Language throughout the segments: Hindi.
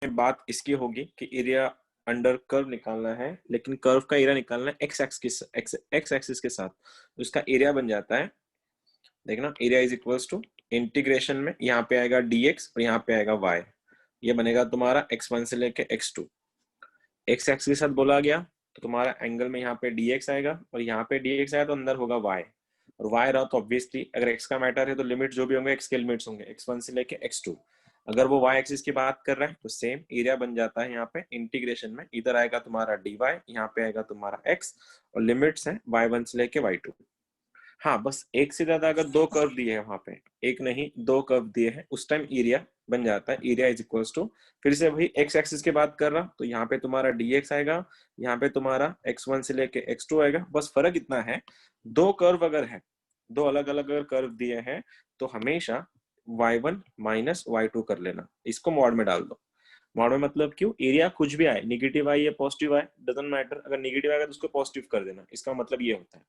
बात इसकी होगी कि एरिया अंडर कर्व निकालना है, लेकिन कर्व का एरिया निकालना है एक्स एक्सिस के साथ, तो इसका एरिया बन जाता है, देखना, area is equals to integration में यहाँ पे आएगा dx और यहाँ पे आएगा y, ये बनेगा तुम्हारा x1 से लेके x2। x एक्सिस के साथ बोला गया तो तुम्हारा एंगल में यहाँ पे dx आएगा और यहाँ पे dx आया तो अंदर होगा y, और y रहा तो ऑब्वियसली अगर x का मैटर है तो लिमिट जो भी होंगे x के लिमिट्स होंगे x1 से लेके x2। अगर वो y एक्सिस की बात कर रहा है तो सेम एरिया बन जाता है यहाँ पे इंटीग्रेशन में, इधर आएगा तुम्हारा dy, यहाँ पे आएगा तुम्हारा x, और लिमिट्स है y1 से लेके y2। हाँ, बस एक से ज्यादा अगर दो कर्व दिए हैं वहां पे, एक नहीं दो कर्व दिए हैं, उस टाइम एरिया बन जाता है, एरिया इज इक्वल्स टू, फिर से वही एक्स एक्सिस की बात कर रहा तो यहाँ पे तुम्हारा dx आएगा, यहाँ पे तुम्हारा x1 से लेके x2 आएगा। बस फर्क इतना है, दो कर्व अगर है, दो अलग अलग अगर कर्व दिए हैं तो हमेशा y1 माइनस y2 कर लेना, इसको मॉड में डाल दो। मॉड में मतलब क्यों, एरिया कुछ भी आए, निगेटिव आए या पॉजिटिव आए डजंट मैटर, अगर निगेटिव आएगा तो उसको पॉजिटिव कर देना, इसका मतलब ये होता है,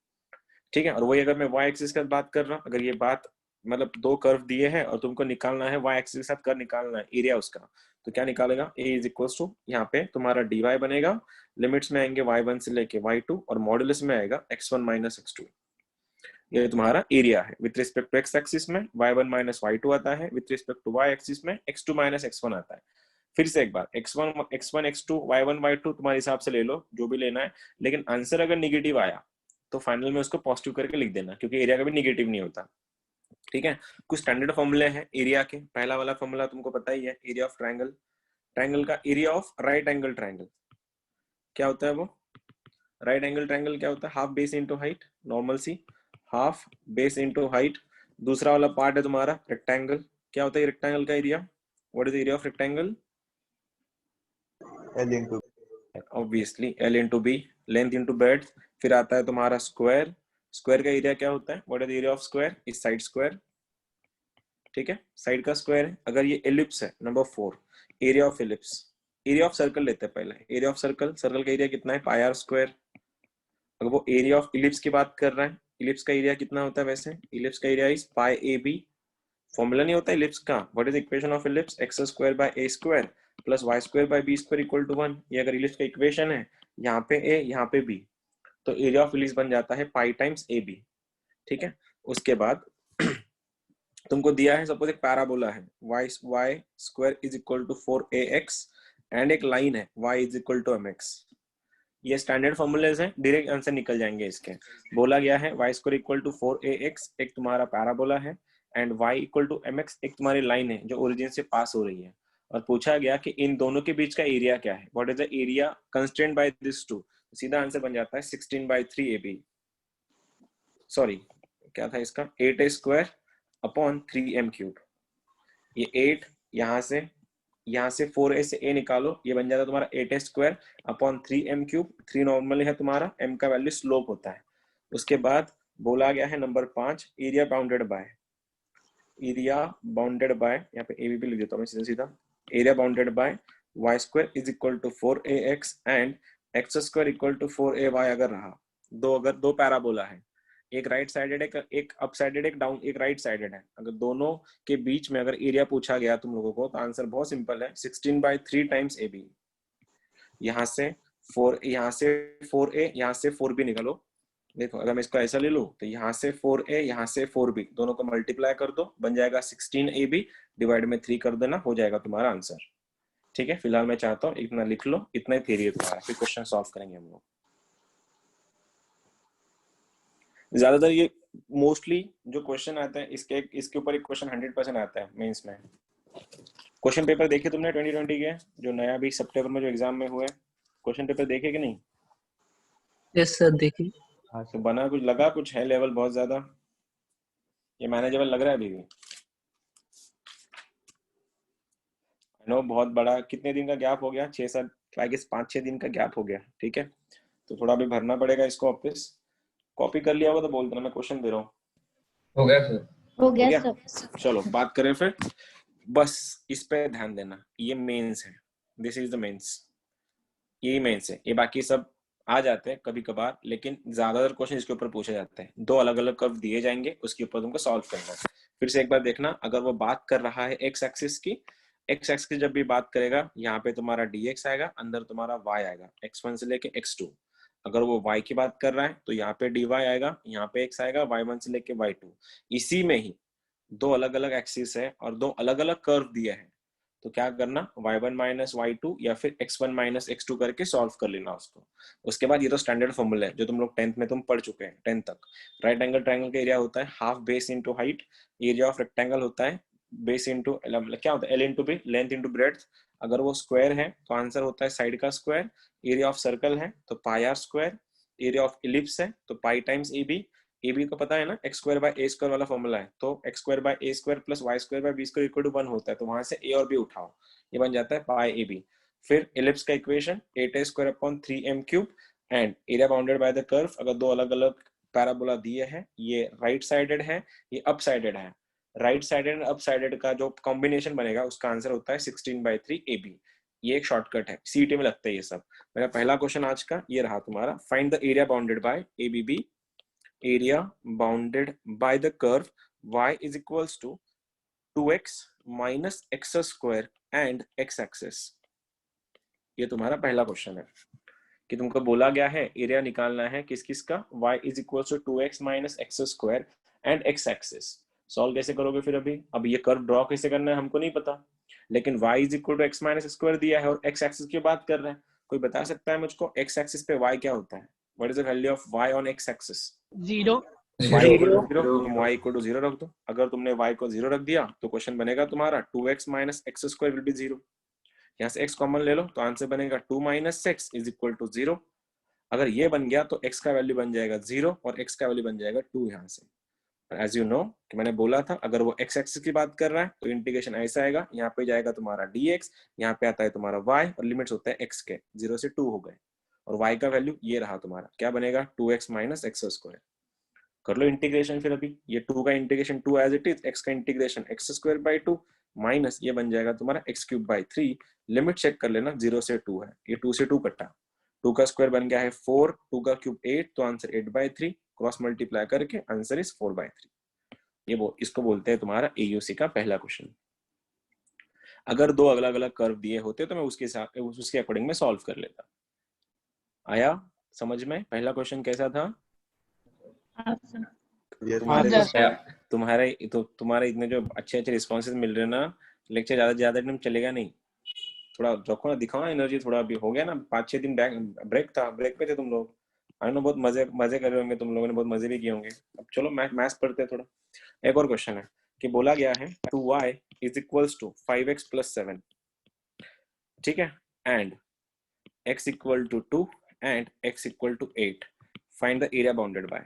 ठीक है। और वही अगर मैं y एक्सिस का बात कर रहा हूँ, अगर ये बात मतलब दो कर्व दिए हैं और तुमको निकालना है y एक्सिस के साथ, कर निकालना है एरिया उसका, तो क्या निकालेगा, a इज इक्वल टू यहाँ पे तुम्हारा dy बनेगा, लिमिट्स में आएंगे y1 से लेके y2 और मॉडुलस में आएगा x1 माइनस x2। ये तुम्हारा एरिया है with respect to x axis में, y1 माइनस y2 आता है, with respect to y axis में x2 माइनस x1 आता है। फिर से एक बार, x1 x2 y1 y2 तुम्हारे हिसाब से ले लो जो भी लेना है, लेकिन आंसर अगर निगेटिव आया तो फाइनल में उसको पॉजिटिव करके लिख देना, क्योंकि एरिया कभी निगेटिव नहीं होता, ठीक है। कुछ स्टैंडर्ड फॉर्मूले हैं एरिया के, पहला वाला फॉर्मूला तुमको पता ही है, एरिया ऑफ ट्रायंगल, ट्रायंगल का area of right angle triangle क्या होता है, वो राइट एंगल ट्रायंगल क्या होता है, half base into height, normal सी, हाफ बेस इंटू हाइट। दूसरा वाला पार्ट है तुम्हारा रेक्टेंगल, क्या होता है रेक्टेंगल का area, what is area of rectangle, L into obviously L into b, length into breadth. फिर आता है तुम्हारा स्क्वायर, स्क्वायर का एरिया क्या होता है, what is area of square, इस साइड स्क्वायर, ठीक है, साइड का स्क्वायर है। अगर ये एलिप्स है, number 4 area of ellipse, area of circle लेते हैं पहले, एरिया ऑफ सर्कल, सर्कल का एरिया कितना है पाई आर स्क्वायर। अगर वो एरिया ऑफ इलिप्स की बात कर रहा है, इलिप्स का एरिया कितना होता है, वैसे इलिप्स का area is pi a b, formula नहीं होता इलिप्स का, what is equation of ellipse, x square by A square plus Y square by B square equal to 1। ये अगर इलिप्स का इक्वेशन है, यहाँ पे ए यहाँ पे बी, तो एरिया ऑफ इलिप्स बन जाता है पाई टाइम्स ए बी, ठीक है। उसके बाद तुमको दिया है सपोज एक पैराबोला है, y square is equal to 4ax and एक लाइन है y is equal to mx। ये स्टैंडर्ड फॉर्मूलेज हैं, डायरेक्ट आंसर निकल जाएंगे इसके। बोला गया है y square equal to 4ax एक तुम्हारा पैराबोला है, and y equal to mx एक तुम्हारी लाइन है जो ओरिजिन से पास हो रही है, और पूछा गया कि इन दोनों के बीच का एरिया क्या है, what is the area constraint by this two. सीधा आंसर बन जाता है 16/3ab, सॉरी क्या था इसका, 8a square upon 3m cube. ये 8 यहाँ से 4a से a निकालो, ये बन जाता है तुम्हारा 8a square upon 3m cube, 3 normal है तुम्हारा, m का वैल्यू स्लोप होता है। उसके बाद बोला गया है नंबर 5 एरिया बाउंडेड बाय, यहाँ पे ए भी लिख देता हूँ मैं सीधा सीधा, area bounded by y square is equal to 4ax and x square equal to 4ay। अगर रहा अगर दो पैराबोला है, एक राइट साइडेड है, एक अप साइडेड, एक डाउन, एक राइट साइडेड है, अगर दोनों के बीच में अगर एरिया पूछा गया तुम लोगों को तो आंसर बहुत सिंपल है, 16/3 टाइम्स ए बी। यहाँ से 4a, यहाँ से 4b निकालो, देखो अगर मैं इसको ऐसा ले लूं तो यहाँ से 4a, यहाँ से 4b, दोनों को मल्टीप्लाई कर दो, बन जाएगा 16ab, डिवाइड में 3 कर देना, हो जाएगा तुम्हारा आंसर, ठीक है। फिलहाल मैं चाहता हूँ इतना लिख लो, इतना ही थ्योरी है तुम्हारा, फिर क्वेश्चन सॉल्व करेंगे हम लोग। ज्यादातर ये मोस्टली जो क्वेश्चन आता है इसके ऊपर एक क्वेश्चन 100% आता है मेंस में। क्वेश्चन पेपर देखे तुमने 2020 के, जो नया भी सितंबर में जो एग्जाम में हुए, क्वेश्चन पेपर देखे कि नहीं? यस सर देखिए। हाँ, तो बना कुछ, लगा कुछ है लेवल बहुत ज्यादा, ये मैनेजेबल लग रहा है अभी भी? नो बहुत बड़ा, कितने दिन का गैप हो गया, 6-7 आई गेस 5-6 दिन का गैप हो गया, ठीक है। तो थोड़ा भी भरना पड़ेगा इसको वापस। कॉपी कर लिया होगा तो बोल देना, मैं क्वेश्चन दे रहा हूँ। हो गया सर, हो गया सर। चलो बात करें फिर, बस इस पे ध्यान देना, ये मेंस है, दिस इज द मेंस, ये मेंस है, ये बाकी सब आ जाते हैं कभी कभार, लेकिन ज्यादातर क्वेश्चन इसके ऊपर पूछे जाते हैं। दो अलग अलग कर्व दिए जाएंगे, उसके ऊपर तुमको सॉल्व करना है। फिर से एक बार देखना, अगर वो बात कर रहा है एक्स एक्सिस की, एक्स एक्स की जब भी बात करेगा, यहाँ पे तुम्हारा dx आएगा, अंदर तुम्हारा y आएगा, x1 से लेके x2। अगर वो y की बात कर रहा है तो यहाँ पे dy आएगा, यहाँ पे x आएगा, y1 से लेके y2। इसी में ही दो अलग अलग एक्सिस है और दो अलग अलग कर्व दिए हैं, तो क्या करना, y1 माइनस y2 या फिर x1 माइनस x2 करके सॉल्व कर लेना उसको। उसके बाद ये तो स्टैंडर्ड फॉर्मूला है जो तुम लोग 10th में तुम पढ़ चुके हैं, 10th तक। राइट एंगल ट्राइंगल का एरिया होता है half base into height, area of rectangle होता है बेस इंटू क्या होता है, l into b, length into breadth. अगर वो स्क्वायर है तो आंसर होता है साइड का स्क्वायर। एरिया ऑफ सर्कल है तो pi R square. Area of ellipse है तो pi times A B. A B को पता है ना, X square by A square वाला फॉर्मूला है, तो X square by A square plus Y square by B square equal to 1 होता है, तो वहां से ए और बी उठाओ, ये बन जाता है पाई ए बी। फिर इलिप्स का equation 8a square upon 3m cube and area bounded by the curve. अगर दो अलग अलग पैराबोला दिए हैं, ये राइट साइडेड है, ये अप साइडेड है, right sided and up sided का जो कॉम्बिनेशन बनेगा उसका आंसर होता है 16/3 AB। ये एक शॉर्टकट है, सीईटी में लगता है ये सब। मेरा पहला क्वेश्चन आज का ये रहा तुम्हारा, find the area bounded bye ABB, area bounded by the curve y is equals to 2x minus x square and x axis। ये तुम्हारा पहला क्वेश्चन है कि तुमको बोला गया है एरिया निकालना है किस किस का, y is equals to 2x minus x square and x axis। Solve कैसे करोगे फिर? अब ये कर्व ड्रॉ कैसे करना है हमको नहीं पता, लेकिन y is equal to x minus square दिया है और x axis की बात कर रहे हैं। कोई बता सकता है मुझको x axis पे y क्या होता है? What is the value of y on x axis? 0 y equal to 0, तुम y इक्वल टू 0 रख दो। अगर तुमने y को 0 रख दिया तो क्वेश्चन बनेगा तुम्हारा 2x minus x square will be 0। यहाँ से x कॉमन ले लो तो आंसर बनेगा 2 minus x is equal to 0। अगर ये बन गया तो x का वैल्यू बन जाएगा 0 और x का वैल्यू बन जाएगा 2 यहाँ से। एज यू नो कि मैंने बोला था अगर वो x एक्सिस की बात कर रहा है तो इंटीग्रेशन ऐसा आएगा, यहाँ पे जाएगा तुम्हारा dx, यहाँ पे आता है तुम्हारा y और लिमिट्स होता है x के, 0 से 2 हो गए और y का वैल्यू ये रहा तुम्हारा, क्या बनेगा 2x माइनस एक्स स्क्वायर। कर लो इंटीग्रेशन फिर। अभी ये 2 का integration 2 as it is, x का integration x square by 2 minus ये बन जाएगा तुम्हारा x cube by 3। Limit check कर लेना, 0 से 2 है, ये 2 से 2 कटा, 2 का स्क्वायर बन गया है 4, 2 का क्यूब 8, तो आंसर 8/3, क्रॉस मल्टीप्लाई करके आंसर इज 4/3। ये इसको बोलते हैं तुम्हारा AUC का पहला क्वेश्चन। अगर दो अलग अलग कर्व दिए होते तो मैं उसके अकॉर्डिंग में सॉल्व कर लेता। आया समझ में? पहला क्वेश्चन कैसा था? तुम्हारे इतने जो अच्छे अच्छे रिस्पॉन्सेज मिल रहे हैं ना, लेक्चर ज्यादा से ज्यादा दिन चलेगा नहीं, थोड़ा रखो ना, दिखाओ ना एनर्जी थोड़ा। अभी हो गया ना 5-6 दिन ब्रेक था, ब्रेक पे थे तुम लोग। आई नो बहुत मजे कर रहे होंगे तुम लोगों ने, बहुत मजे भी किए होंगे। अब चलो मैथ्स पढ़ते हैं थोड़ा। एक और क्वेश्चन है कि बोला गया है 2y is equals to 5x plus 7, ठीक है, and x equal to 2 and x equal to 8, find the area bounded by.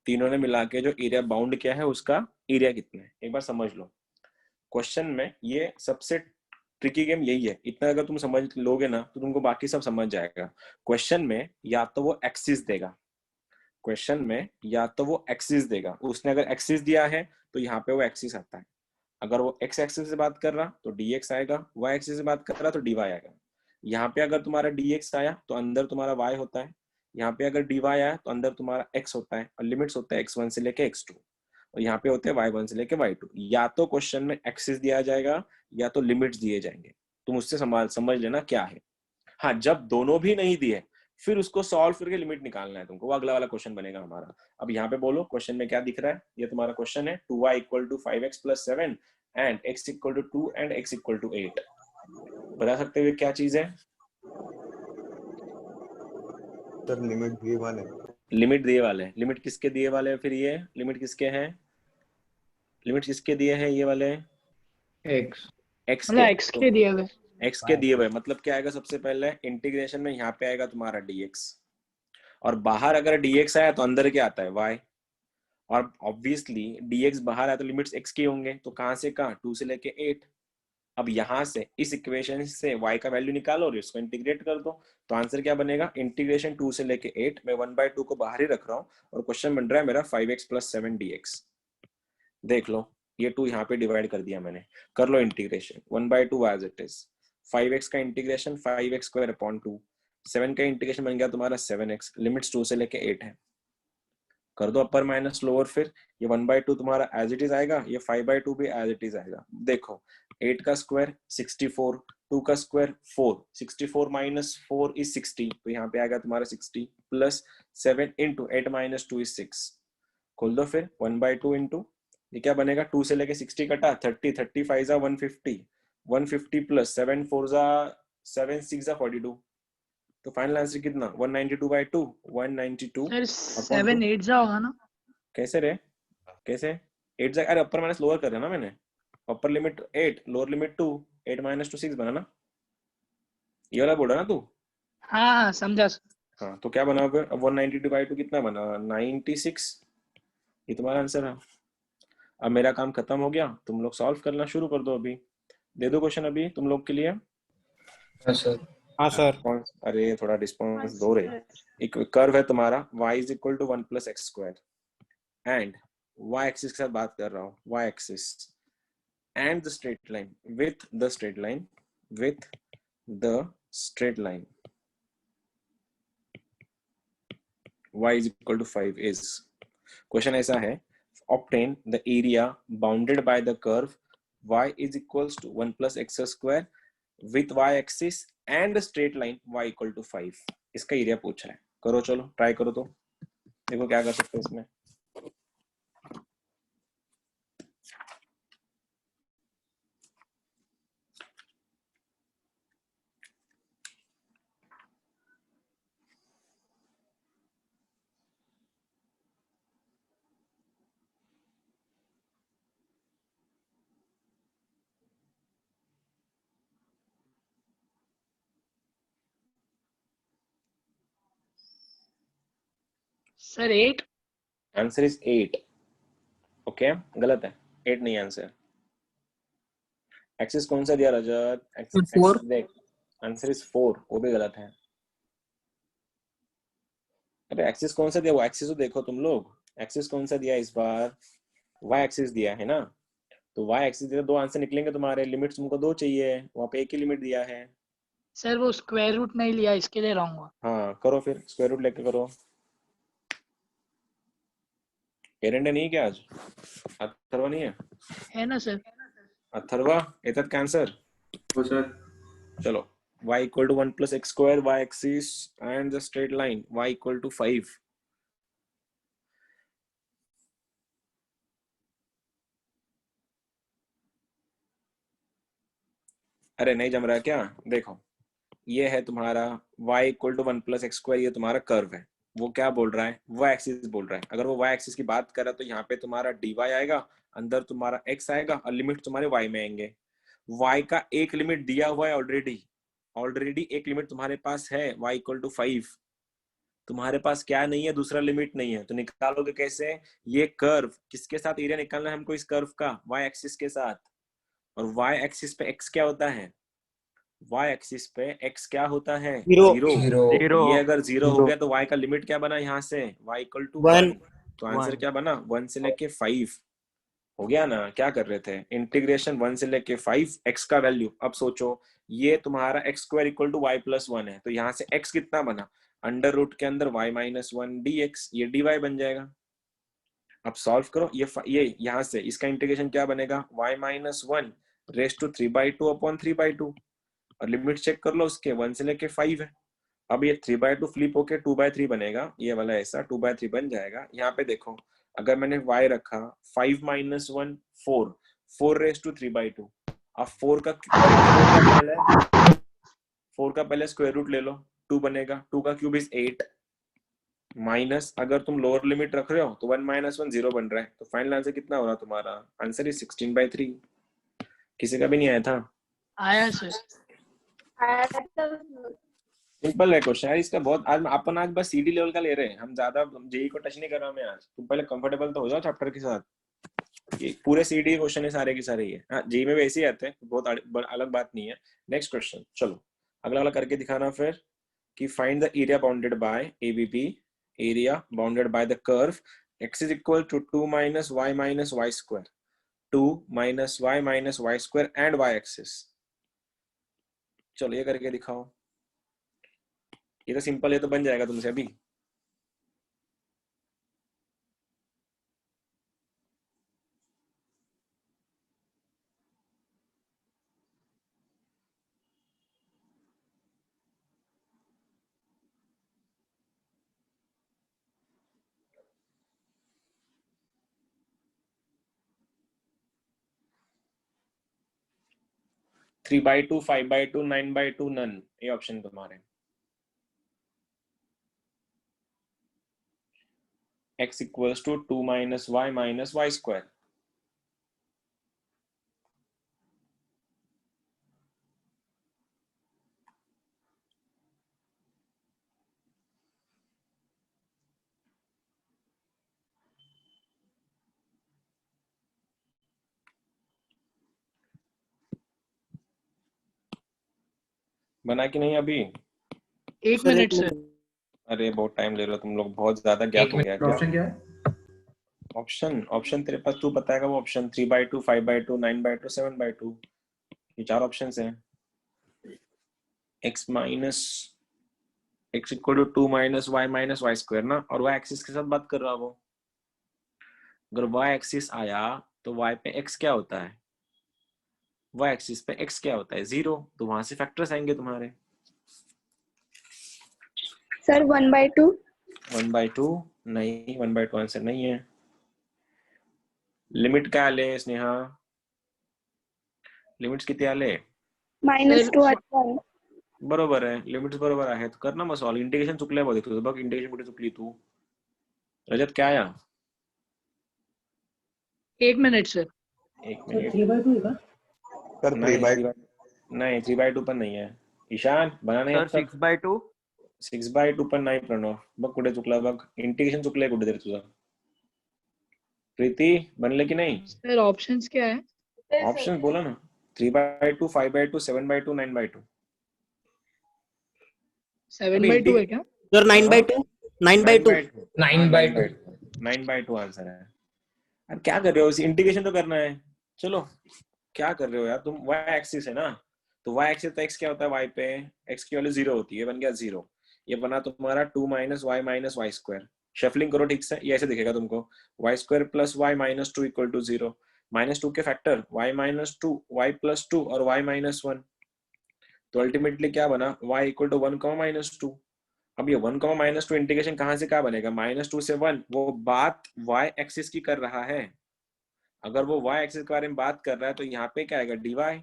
तीनों ने मिला के जो एरिया बाउंड किया है उसका एरिया कितना है, एक बार समझ लो। क्वेश्चन में ये सबसे ट्रिकी गेम यही है, इतना अगर तुम समझ लोगे ना तो तुमको बाकी सब समझ जाएगा। क्वेश्चन में या तो वो एक्सिस देगा, क्वेश्चन में या तो वो एक्सिस देगा, उसने अगर एक्सिस दिया है तो यहाँ पे वो एक्सिस आता है। अगर वो एक्स एक्सिस से बात कर रहा तो dx आएगा, y एक्सिस से बात कर रहा तो dy आएगा। यहाँ पे अगर तुम्हारा dx आया तो अंदर तुम्हारा y होता है, यहाँ पे अगर dy आया तो अंदर तुम्हारा x होता है और लिमिट्स होता है x1 से लेके x2 और यहाँ पे होते हैं y1 से लेके y2। या तो क्वेश्चन में एक्सिस दिया जाएगा या तो लिमिट्स दिए जाएंगे, तुम उससे समझ लेना क्या है। हाँ, जब दोनों भी नहीं दिए फिर उसको सॉल्व करके लिमिट निकालना है तुमको, वो अगला वाला क्वेश्चन बनेगा हमारा। अब यहाँ पे बोलो क्वेश्चन में क्या दिख रहा है, ये तुम्हारा क्वेश्चन है 2y equal to 5x plus 7 and x equal to 2 and x equal to 8। बता सकते हो क्या चीज है? सर लिमिट दिए वाले, लिमिट दिए वाले हैं। लिमिट किसके दिए वाले हैं फिर? ये लिमिट किसके हैं? लिमिट किसके दिए हैं ये वाले? x के दिए हुए। x के दिए हुए मतलब क्या आएगा? सबसे पहले इंटीग्रेशन में यहाँ पे आएगा तुम्हारा dx और बाहर अगर dx आया तो अंदर क्या आता है? y। और ऑब्वियसली dx बाहर आया तो लिमिट्स x के होंगे, तो कहां से कहां? 2 से लेके 8। अब यहां से इस इक्वेशन से y का वैल्यू निकालो और इसको इंटीग्रेट कर दो, तो आंसर क्या बनेगा? इंटीग्रेशन 2 से लेके 8, मैं 1/2 को बाहर ही रख रहा हूँ और क्वेश्चन बन रहा है मेरा 5x प्लस 7 dx। देख लो ये 2 यहाँ पे डिवाइड कर दिया मैंने, कर लो integration 1/2 as it is. 5x का इंटीग्रेशन 5x स्क्वायर अपॉन 2, 7 का इंटीग्रेशन बन गया तुम्हारा 7x, लिमिट्स 2 से लेके 8 है। कर दो अपर माइनस लोअर, फिर ये 1/2 तुम्हारा एज इट इज आएगा, ये 5/2 भी एज इट इज आएगा। देखो 8 का स्क्वायर 64, 2 का स्क्वायर 4, 64 माइनस 4 इज 60, तो यहाँ पे आएगा तुम्हारा 60 प्लस 7 इंटू 8 माइनस 2 इज 6। खोल दो फिर 1/2 इंटू ये क्या बनेगा, 2 से लेके 60 कटा 30, 30 5 जा 150, 150 प्लस 7 4 जा 7 6 जा 42, तो फाइनल आंसर कितना 192/2, 192 सर अपॉन 2। 7 8 जा होगा ना? कैसे रे, कैसे 8 जा, अरे अपर माइनस लोअर कर रहा ना मैंने, upper limit 8 lower limit 2, 8 minus 2 6 बना ना, ये वाला बोल रहा ना तू। हाँ हाँ समझा सर। हाँ तो क्या बना फिर, अब 192/2 कितना बना 96, ये तुम्हारा आंसर है। अब मेरा काम खत्म हो गया, तुम लोग सॉल्व करना शुरू कर दो, अभी दे दो क्वेश्चन अभी तुम लोग के लिए। हाँ सर। हाँ सर। कौन, अरे थोड़ा रिस्पॉन्स दो रे। एक कर्व है तुम्हारा y is equal to 1 plus x square and y axis के साथ बात कर रहा हूँ, y axis and the straight line with the straight line with the straight line y is equal to 5 is, question ऐसा है, obtain the area bounded by the curve y is equals to 1 plus x square with y axis and the straight line y equal to 5, इसका एरिया पूछा है। करो चलो ट्राई करो, तो देखो क्या कर सकते हैं इसमें। सर 8। Answer is 8। ओके गलत है, 8 नहीं आंसर। एक्सिस कौन सा दिया रजत, एक्सिस 4। देख, आंसर इज 4, वो भी गलत है। अरे एक्सिस कौन सा दिया, वो एक्सिस तो देखो तुम लोग, एक्सिस कौन सा दिया इस बार, वाई एक्सिस दिया है ना, तो वाई एक्सिस दिया, दो आंसर निकलेंगे तुम्हारे, लिमिट तुमको दो चाहिए, वहां पे एक ही लिमिट दिया है। सर वो स्क्वायर रूट नहीं लिया, इसके लिए रॉन्ग हुआ। हाँ करो फिर स्क्वायर रूट लेके करो। एरंडे नहीं है क्या आज, अथर्वा नहीं है ना सर? अथर्वा एतत् कैंसर। तो सर चलो y equal to 1 plus x square y axis and the straight line y equal to 5। अरे नहीं जम रहा क्या, देखो ये है तुम्हारा y equal to 1 plus x square, ये तुम्हारा कर्व है, वो क्या बोल रहा है, वो एक्सिस बोल रहा है। अगर वो y एक्सिस की बात कर रहा है तो यहाँ पे तुम्हारा dy आएगा, अंदर तुम्हारा x आएगा और लिमिट तुम्हारे y में आएंगे। y का एक लिमिट दिया हुआ है ऑलरेडी, ऑलरेडी एक लिमिट तुम्हारे पास है y इक्वल टू 5, तुम्हारे पास क्या नहीं है, दूसरा लिमिट नहीं है, तो निकालोगे कैसे, ये कर्व किसके साथ एरिया निकालना है हमको, इस कर्व का y एक्सिस के साथ, और y एक्सिस पे x क्या होता है, y एक्सिस पे x क्या होता है, जीरो। जीरो। ये अगर जीरो हो गया तो y का लिमिट क्या बना यहाँ से, y इक्वल टू 1, तो आंसर क्या बना 1 से लेके 5 हो गया ना। क्या कर रहे थे, इंटीग्रेशन 1 से लेके 5 x का वैल्यू। अब सोचो ये तुम्हारा x square equal to y plus 1 है, तो यहाँ से x कितना बना, अंडर रूट के अंदर y माइनस 1 dx, ये dy बन जाएगा। अब सॉल्व करो, ये यहाँ से इसका इंटीग्रेशन क्या बनेगा, y minus 1 raise to 3/2 upon 3/2, और लिमिट चेक कर लो उसके 1 से लेके 5 है। अब ये 3/2 फ्लिप होके 2/3 बनेगा, ये वाला ऐसा 2/3 बन जाएगा। यहाँ पे देखो अगर मैंने y रखा 5 माइनस 1 4, 4 रेस टू 3/2, अब 4 का पहले स्क्वायर रूट ले लो, 2 बनेगा, 2 का क्यूब इज 8, माइनस अगर तुम लोअर लिमिट रख रहे हो तो 1 माइनस 1 0 बन रहा है, तो फाइनल आंसर कितना हो रहा तुम्हारा, आंसर इज 16/3। किसी का भी नहीं आया था, आया सर। सिंपल है क्वेश्चन यार इसका बहुत। आज अपन आज बस सीडी लेवल का ले रहे हैं हम, ज्यादा जेई को टच नहीं कर रहा मैं आज। तुम पहले कंफर्टेबल तो हो जाओ चैप्टर के साथ, ये पूरे सीडी क्वेश्चन है सारे के सारे ही है। हाँ जेई में भी ऐसे ही आते हैं, बहुत अलग बात नहीं है। नेक्स्ट क्वेश्चन चलो अगला वाला करके दिखाना फिर, कि find the area bounded bye ABP, area bounded by the curve x is equal to 2 minus y minus y square, 2 minus y square and y axis। चलो ये करके दिखाओ, ये तो सिंपल है, तो बन जाएगा तुमसे अभी। 3/2, 5/2, 9/2 नन, ये ऑप्शन तुम्हारे। x equals to 2 minus y square। बना कि नहीं अभी? 1 मिनट सर। अरे बहुत टाइम ले रहे हो तुम लोग, बहुत ज्यादा गैप हो गया क्या? ऑप्शन क्या है? ऑप्शन तेरे पास तू बताएगा वो ऑप्शन। 3/2, 5/2, 9/2, 7/2, ये 4 ऑप्शन हैं। x minus x equal to 2 minus y square ना, और y एक्सिस के साथ बात कर रहा वो। अगर y एक्सिस आया तो y पे x क्या होता है? y एक्सिस पे x क्या होता है? 0। तो वहां से फैक्टर्स आएंगे तुम्हारे। सर 1/2। 1/2 नहीं, 1/2 आंसर नहीं है। लिमिट क्या ले स्नेहा? लिमिट्स किती आले? -2 आता है। बरोबर आहे, लिमिट्स बरोबर आहेत, कर ना मग सॉल्व। इंटिग्रेशन चुकलंय बघ तुझं, बघ इंटिग्रेशन कुठे चुकली तू। रजत क्या आया? 1 मिनट सर। 1 मिनिट। 3/2 है का? सर नहीं 3/2 नहीं, 3/2 पण नाही आहे। ईशान बना नाही सर आता। 6/2 6/2 पण नाही प्रणव, बघ कुठे चुकला बघ, इंटिग्रेशन चुकलंय कुठेतरी तुझं। प्रीति बनले की नहीं? सर ऑप्शंस क्या है? ऑप्शन बोला ना। 3/2, 5/2, 7/2, 9/2। 7/2 है क्या? सर 9/2 9/2 9/2 9/2 आंसर है। यार क्या कर रहे हो? इंटीग्रेशन तो करना है। चलो क्या कर रहे हो यार तुम? y एक्सिस है ना, तो y एक्सिस तो x क्या होता है? y पे x की वैल्यू 0 होती है, बन गया 0। ये बना तुम्हारा 2 माइनस y स्क्वायर। शफलिंग करो ठीक से, ये ऐसे दिखेगा तुमको। y square plus y minus 2 equal to 0। -2 के factor y minus 2, y plus 2 और y माइनस 1। तो अल्टीमेटली क्या बना? y equal to 1, -2। अब ये 1, -2 इंटीग्रेशन कहां से क्या बनेगा? -2 से 1। वो बात y एक्सिस की कर रहा है। अगर वो y एक्सिस के बारे में बात कर रहा है तो यहाँ पे क्या आएगा? dy।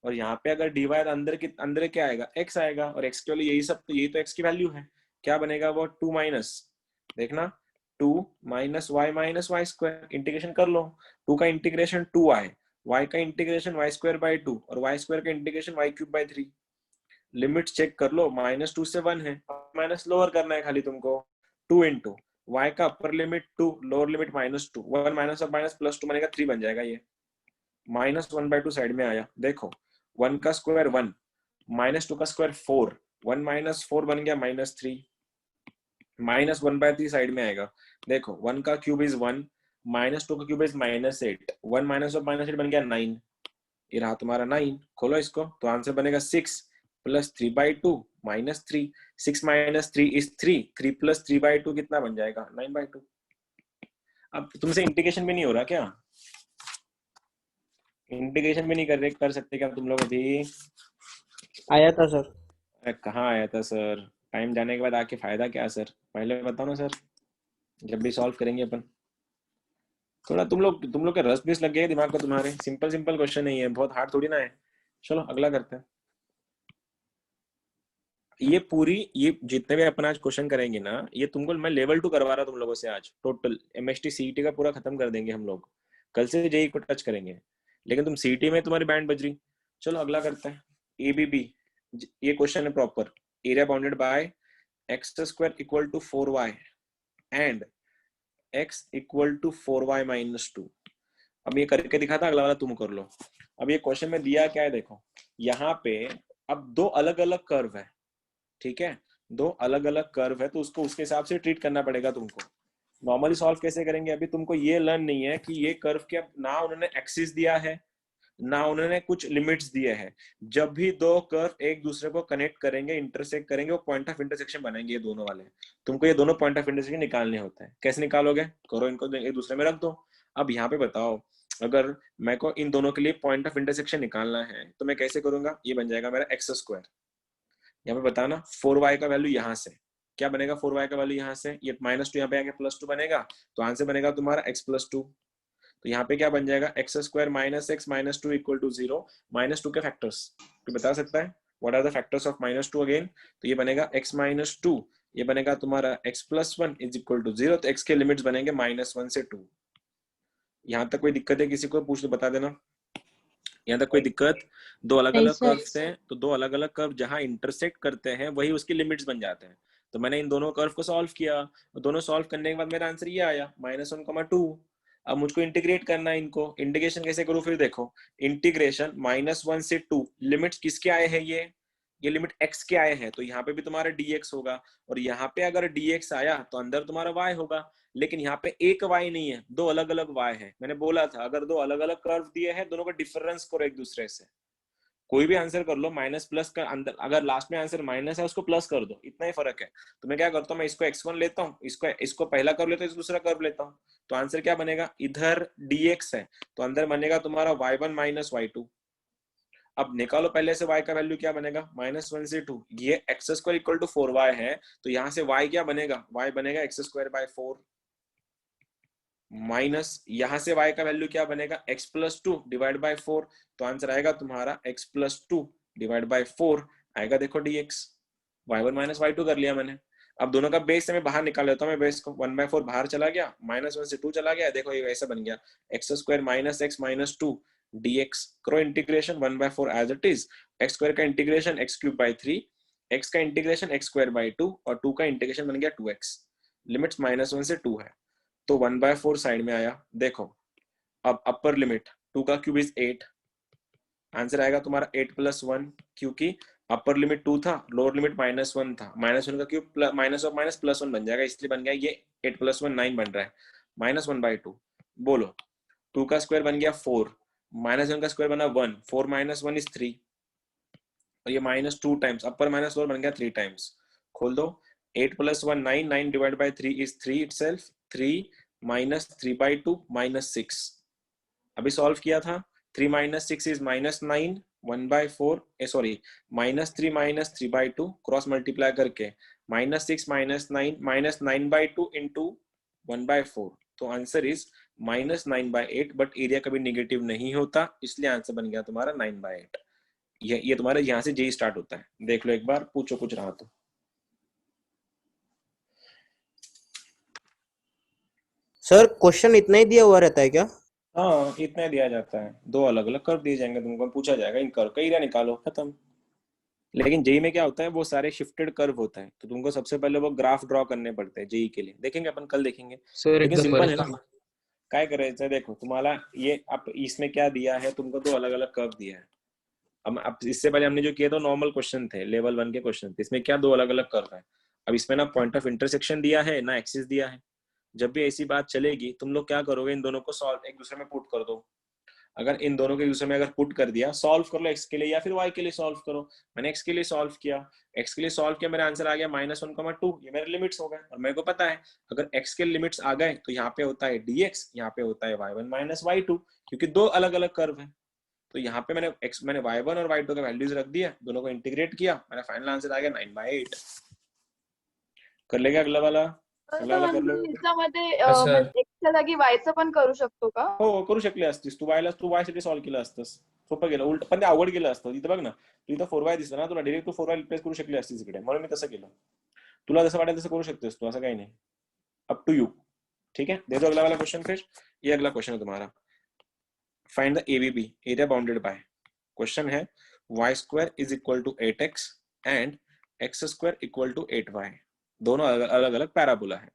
और यहाँ पे अगर dy अंदर क्या आएगा? x आएगा। और x के लिए यही सब, तो यही तो x की वैल्यू है। क्या बनेगा वो? 2 माइनस, देखना 2 माइनस y स्क्वायर। इंटीग्रेशन कर लो। 2 का इंटीग्रेशन 2y, y का इंटीग्रेशन y स्क्वायर बाई 2 और y स्क्वायर का integration y cube by 3। Limit check कर लो, -2 से 1 है, माइनस लोअर करना है खाली तुमको। 2 इंटू y का upper limit 2, lower limit -2, 1 minus और माइनस प्लस 2 बनेगा 3 बन जाएगा। ये -1/2 साइड में आया। देखो 1 का स्क्वायर 1, -2 का स्क्वायर 4, 1 माइनस 4 बन गया -3, -1/3 साइड में आएगा। देखो 1 का क्यूब इज 1, -2 का क्यूब इज -8, 1 माइनस और -8 बन गया 9। ये रहा तुम्हारा 9। खोलो इसको तो आंसर बनेगा 6 प्लस 3/2 -3। 6 माइनस 3 इज 3, 3 प्लस 3/2 कितना बन जाएगा? 9/2। अब तुमसे इंटीग्रेशन भी नहीं हो रहा क्या? इंटीग्रेशन भी नहीं कर सकते क्या तुम लोग अभी? आया था सर। अरे कहाँ आया था सर? टाइम जाने के बाद आके फायदा क्या सर? पहले बताओ ना सर, जब भी सॉल्व करेंगे अपन। थोड़ा तुम लोग के रस बीस लग गए दिमाग को तुम्हारे। सिंपल क्वेश्चन नहीं है, बहुत हार्ड थोड़ी ना है। चलो अगला करते हैं। ये जितने भी अपन आज क्वेश्चन करेंगे ना, ये तुमको मैं लेवल 2 करवा रहा तुम लोगों से आज। टोटल एमएसटी सीईटी का पूरा खत्म कर देंगे हम लोग। कल से जेई को टच करेंगे, लेकिन तुम सीईटी में तुम्हारी बैंड बज रही। चलो अगला करते हैं। एबीबी, ये क्वेश्चन है proper. Area bounded by x square equal to 4y and x equal to 4y minus 2। अब ये करके दिखा था, अगला वाला तुम कर लो। अब ये क्वेश्चन में दिया क्या है देखो, यहाँ पे अब दो अलग अलग कर्व है, ठीक है? दो अलग अलग कर्व है, तो उसको उसके हिसाब से ट्रीट करना पड़ेगा तुमको। नॉर्मली सॉल्व कैसे करेंगे? अभी तुमको ये लर्न नहीं है कि ये कर्व के ना उन्होंने एक्सिस दिया है ना उन्होंने कुछ लिमिट्स दिए हैं। जब भी दो कर्व एक दूसरे को कनेक्ट करेंगे, इंटरसेक्ट करेंगे, वो पॉइंट ऑफ इंटरसेक्शन बनाएंगे ये दोनों वाले। तुमको ये दोनों पॉइंट ऑफ इंटरसेक्शन निकालने होते हैं। कैसे निकालोगे? करो इनको एक दूसरे में रख दो। अब यहाँ पे बताओ, अगर मैं को इन दोनों के लिए पॉइंट ऑफ इंटरसेक्शन निकालना है तो मैं कैसे करूंगा? ये बन जाएगा मेरा एक्स स्क्वायर। यहाँ पे बताना 4y का वैल्यू यहाँ से क्या बनेगा? 4y का वैल्यू यहाँ से ये -2 यहाँ पे आके +2 बनेगा, तो आंसर बनेगा तुम्हारा x + 2। तो यहाँ पे क्या बन जाएगा, x square minus x minus two equal to 0। -2 के फैक्टर्स तो बता सकता है, what are the factors of -2 again? तो ये बनेगा x माइनस टू, ये बनेगा तुम्हारा x plus one is equal to 0। तो x के लिमिट्स बनेंगे -1 से 2। यहाँ तक कोई दिक्कत है किसी को, पूछ लो बता देना। यहाँ तक कोई दिक्कत? दो अलग नहीं अलग सर। कर्व्स हैं, तो दो अलग अलग कर्व जहां इंटरसेक्ट करते हैं वही उसकी लिमिट्स बन जाते हैं। तो मैंने इन दोनों कर्व को सॉल्व किया, दोनों सॉल्व करने के बाद मेरा आंसर ये आया -1,2। अब मुझको इंटीग्रेट करना है इनको। इंटीग्रेशन कैसे करूँ फिर? देखो, इंटीग्रेशन -1 से 2, लिमिट्स किसके आए हैं? ये लिमिट x के आए हैं, तो यहाँ पे भी तुम्हारा dx होगा, और यहाँ पे अगर dx आया तो अंदर तुम्हारा y होगा। लेकिन यहाँ पे एक y नहीं है, दो अलग अलग y है। मैंने बोला था अगर दो अलग अलग कर्व दिए हैं, दोनों का डिफरेंस करो एक दूसरे से। कोई भी आंसर कर लो, माइनस प्लस का अंदर अगर लास्ट में आंसर माइनस है उसको प्लस कर दो, इतना ही फर्क है। तो मैं क्या करता हूँ, मैं इसको x1 लेता हूँ, इसको पहला कर्व लेता हूँ, दूसरा कर्व लेता हूँ। तो आंसर क्या बनेगा? इधर dx है तो अंदर बनेगा तुम्हारा y1 माइनस y2। अब निकालो पहले से y का वैल्यू क्या बनेगा, -1 से 2। ये x square equal to 4y है, तो यहाँ से y क्या बनेगा, y बनेगा एक्स स्क्वायर बाय 4, माइनस यहाँ से y का वैल्यू क्या बनेगा, x plus two divide by 4। तो आंसर आएगा तुम्हारा x plus two divide by 4 आएगा। देखो dx, y1 माइनस y2 कर लिया मैंने। अब दोनों का बेस से मैं बाहर निकाल लेता हूँ, मैं बेस को 1/4 बाहर चला गया, -1 से 2 चला गया। देखो ये ऐसा बन गया, x square minus x minus two dx। करो integration 1/4 as it is. X square का integration x cube by 3, x का इंटीग्रेशन एक्स स्क्वायर बाय 2, और 2 का इंटीग्रेशन बन गया 2x। लिमिट्स -1 से 2 है, तो 1/4 साइड में आया। देखो अब अपर लिमिट 2 का क्यूब इज 8, आंसर आएगा तुम्हारा 8 प्लस 1, क्योंकि अपर लिमिट 2 था, लोअर लिमिट -1 था। -1 का cube minus of minus plus 1 बन जाएगा, इसलिए बन गया ये 8 प्लस 1 9 बन रहा है, -1/2। बोलो 2 का स्क्वायर बन गया 4, -1 का स्क्वायर बना 1, 4 माइनस 1 इज 3, और ये -2 टाइम्स अपर माइनस लोअर बन गया 3 टाइम्स। खोल दो, 8 plus 1 9, 9 divide by 3 is 3 itself, 3 minus 3/2 -6। अभी सॉल्व किया था, 3 minus 6 is -9, 1/4 sorry -3 minus 3/2 cross multiply करके -6 -9 -9/2 इंटू 1/4। तो आंसर इज -9/8। बट एरिया कभी निगेटिव नहीं होता, इसलिए आंसर बन गया तुम्हारा 9/8। ये तुम्हारा यहाँ से जे स्टार्ट होता है। देख लो एक बार, पूछो कुछ रहा तो। सर क्वेश्चन इतना ही दिया हुआ रहता है क्या? हाँ इतना दिया जाता है, दो अलग अलग कर्व दिए जाएंगे तुमको, पूछा जाएगा इन कर्व का एरिया निकालो, खत्म। लेकिन जेई में क्या होता है, वो सारे शिफ्टेड कर्व होता है, तो तुमको सबसे पहले वो ग्राफ ड्रॉ करने पड़ते हैं जेई के लिए। देखेंगे अपन, कल देखेंगे। सर लेकिन एकदम सिंपल है ना, बरोबर. काय करायचं देखो तुम्हाला। ये अब इसमें क्या दिया है तुमको, दो अलग अलग कर्व दिया है। अब इससे पहले हमने जो किया था नॉर्मल क्वेश्चन थे, लेवल 1 के क्वेश्चन थे, इसमें क्या दो अलग अलग कर्व है। अब इसमें ना पॉइंट ऑफ इंटरसेक्शन दिया है ना एक्सिस दिया है। जब भी ऐसी बात चलेगी, तुम लोग क्या करोगे, इन दोनों को सॉल्व एक दूसरे में पुट कर दो। अगर इन दोनों के दूसरे में अगर पुट कर दिया, सॉल्व कर लो एक्स के लिए या फिर वाई के लिए सॉल्व करो। मैंने एक्स के लिए सॉल्व किया, एक्स के लिए सॉल्व किया, मेरा आंसर आ गया -1,2। ये मेरे लिमिट्स हो गए, और मेरे को पता है अगर एक्स के लिमिट्स आ गए तो यहाँ पे होता है dx, यहाँ पे होता है y1 माइनस y2, क्योंकि दो अलग अलग कर्व है। तो यहाँ पे मैंने y1 और y2 का वैल्यूज रख दिया, दोनों को इंटीग्रेट किया, मेरा फाइनल आंसर आ गया 9/8। कर लेगा अगला वाला, अगला तर वाला कर लो। म्हणजे ह्याच्यामध्ये सर म्हणजे एक्सच्या जागी वायचं पण करू शकतो का? हो करू शकले असतीस तू, वाय साठी सॉल्व केलं असतंस, सोपं गेलं उलट, पण ते अवघड गेलं असतं। इथं बघ ना, तू इथं 4y दिसतं ना, तुला डायरेक्ट तू 4y रिप्लेस करू शकली असतीस इकडे, म्हणून मी तसं केलं। तुला जसं वाटेल तसं करू शकतेस तू, असं काही नाही, अप टू यू। ठीक है, दे दो अगला वाला क्वेश्चन फिर। ये अगला क्वेश्चन है तुम्हारा, find the ABB area bounded by. Question है y square is equal to 8x and x square equal to 8y, दोनों अलग अलग पैराबोला है।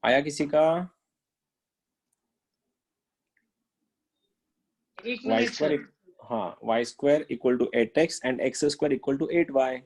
आया किसी का? एक वाई मिनट सर। स्क्वायर, हाँ y square equal to 8x and x square equal to 8y।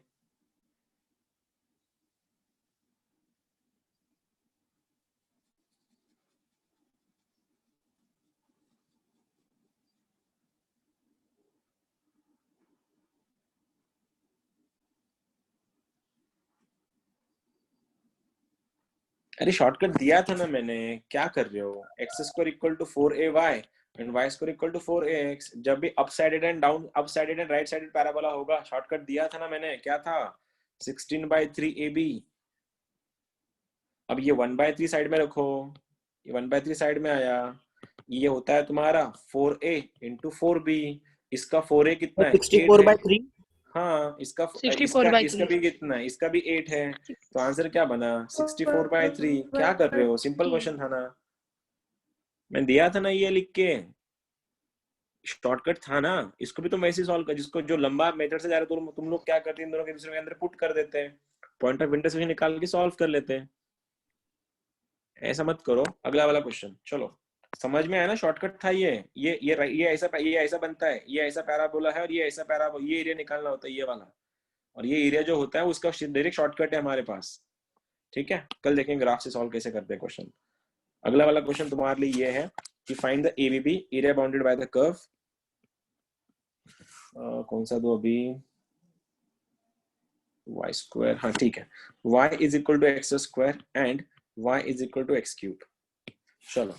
अरे शॉर्टकट दिया था ना मैंने, क्या कर रहे हो? X square equal to 4ay and y square equal to 4ax। जब भी up sided and down, up sided and right sided parabola होगा, शॉर्टकट दिया था ना मैंने, क्या था? 16/3ab। अब ये 1/3 साइड में रखो, ये 1/3 साइड में आया, ये होता है तुम्हारा 4a इंटू 4b। इसका 4a कितना है? 8 है। 64/3। हाँ, इसका 64/3 इसका भी कितना है? इसका भी 8 है। तो आंसर क्या बना? 64/3। क्या कर रहे हो? सिंपल क्वेश्चन था ना, मैं दिया था ना ये लिख के, शॉर्टकट था ना। इसको भी तुम ऐसे सॉल्व कर, जिसको जो लंबा मेथड से जा रहे हो तुम लोग क्या करते हैं, इन दोनों के दूसरे के अंदर पुट कर देते हैं, पॉइंट ऑफ इंटरसेक्शन निकाल के सॉल्व कर लेते हैं। ऐसा मत करो। अगला वाला क्वेश्चन, चलो समझ में आया ना? शॉर्टकट था ये ऐसा बनता है, ये ऐसा पैराबोला है और ये ऐसा पैराबोला, ये एरिया निकालना होता है ये वाला, और ये एरिया जो होता है उसका डायरेक्ट शॉर्टकट है हमारे पास। ठीक है, कल देखेंगे ग्राफ से सॉल्व कैसे करते हैं क्वेश्चन। अगला वाला क्वेश्चन तुम्हारे लिए ये है कि find the ABB area bounded by the curve. कौन सा दो अभी? y स्क्वायर, हाँ ठीक है। y is equal to x square and y is equal to x cube. चलो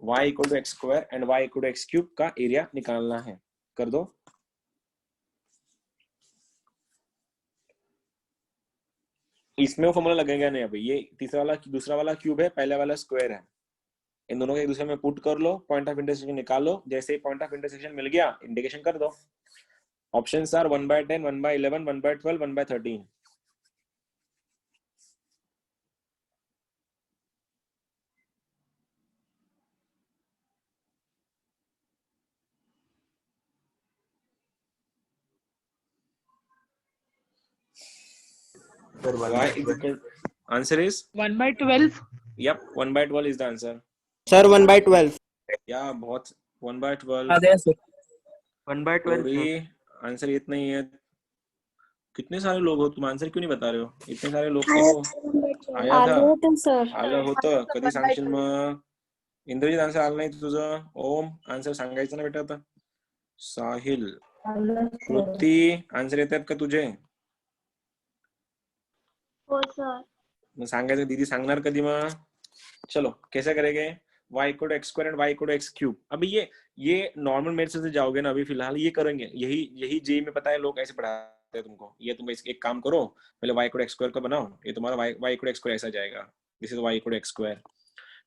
y equal to x square and y equal to x cube का एरिया निकालना है, कर दो। इसमें वो फॉर्मूला लगेगा नहीं अभी, ये तीसरा वाला दूसरा वाला क्यूब है, पहले वाला स्क्वायर है, इन दोनों को एक दूसरे में पुट कर लो, पॉइंट ऑफ इंटरसेक्शन निकालो। जैसे ही पॉइंट ऑफ इंटरसेक्शन मिल गया, इंडिकेशन कर दो। Options are 1/10, 1/11, 1/12, 1/13। Sir, y is equal, answer is 1/12. yep, 1/12 is the answer. Sir 1/12। या बहुत 1/12 अरे सर 1/12 थोड़ी, आंसर इतना ही है। कितने सारे लोग हो तुम, आंसर क्यों नहीं बता रहे हो? इतने सारे लोग तो आया था, आलं होतं कधी सांगशील मग? इंद्रजित आन्सर आला नाही तुझं? ओम आन्सर सांगायचं ना बेटा आता। साहिल, कृती आन्सर येतात का तुझे? हो सर। मग सांगायचं, दीदी सांगणार कधी मग? चलो कैसे करेंगे? y equal to x square and y equal to x cube. अभी ये नॉर्मल मेथड से जाओगे ना, अभी फिलहाल ये करेंगे, यही जे में पता है लोग ऐसे पढ़ाते हैं तुमको। ये तुम एक काम करो, पहले y equal to x square का बनाओ, ये तुम्हारा y equal to x square ऐसा जाएगा, this is y equal to x square.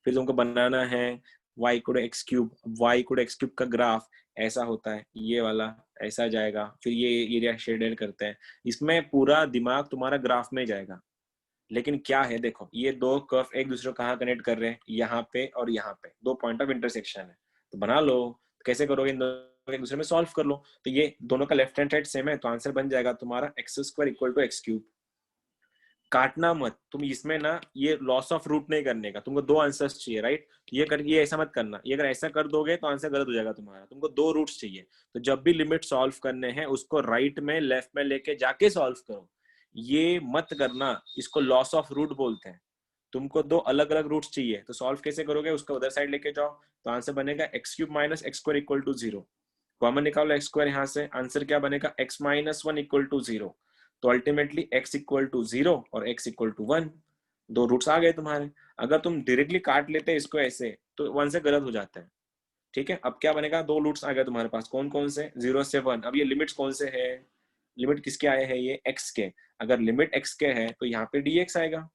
फिर तुमको बनाना है y equal to x cube, y equal to x cube का ग्राफ ऐसा होता है, ये वाला ऐसा जाएगा। फिर ये एरिया शेडेड करते हैं, इसमें पूरा दिमाग तुम्हारा ग्राफ में जाएगा। लेकिन क्या है, देखो ये दो कर्व एक दूसरे को कहाँ कनेक्ट कर रहे हैं? यहाँ पे और यहाँ पे, दो पॉइंट ऑफ इंटरसेक्शन है, तो बना लो। कैसे करोगे? इन दोनों एक दूसरे में सॉल्व कर लो, तो ये दोनों का लेफ्ट हैंड साइड सेम है, तो आंसर बन जाएगा तुम्हारा x square equal to x cube. काटना मत तुम इसमें ना, ये लॉस ऑफ रूट नहीं करने का, तुमको दो आंसर्स चाहिए, राइट? ये ऐसा मत करना, ये अगर ऐसा कर दोगे तो आंसर गलत हो जाएगा तुम्हारा। तुमको दो रूट्स चाहिए, तो जब भी लिमिट सॉल्व करने हैं उसको राइट में लेफ्ट में लेके जाके सॉल्व करो, ये मत करना, इसको लॉस ऑफ रूट बोलते हैं। तुमको दो अलग अलग रूट्स चाहिए, तो सॉल्व कैसे करोगे? उसको उधर साइड लेके जाओ, तो आंसर बनेगा x cube minus x square equal to 0। Common निकालो एक्स स्क्वायर यहाँ से, आंसर क्या बनेगा? X minus 1 equal to 0। तो अल्टीमेटली x इक्वल टू 0 और x इक्वल टू 1, दो रूट्स आ गए तुम्हारे। अगर तुम डायरेक्टली काट लेते इसको ऐसे, तो 1 से गलत हो जाता है। ठीक है, अब क्या बनेगा? दो रूट्स आ गए तुम्हारे पास, कौन कौन से? 0 से 1। अब ये लिमिट्स कौन से है? लिमिट किसके आए हैं? ये x के। अगर लिमिट x के है तो यहाँ पे dx आएगा,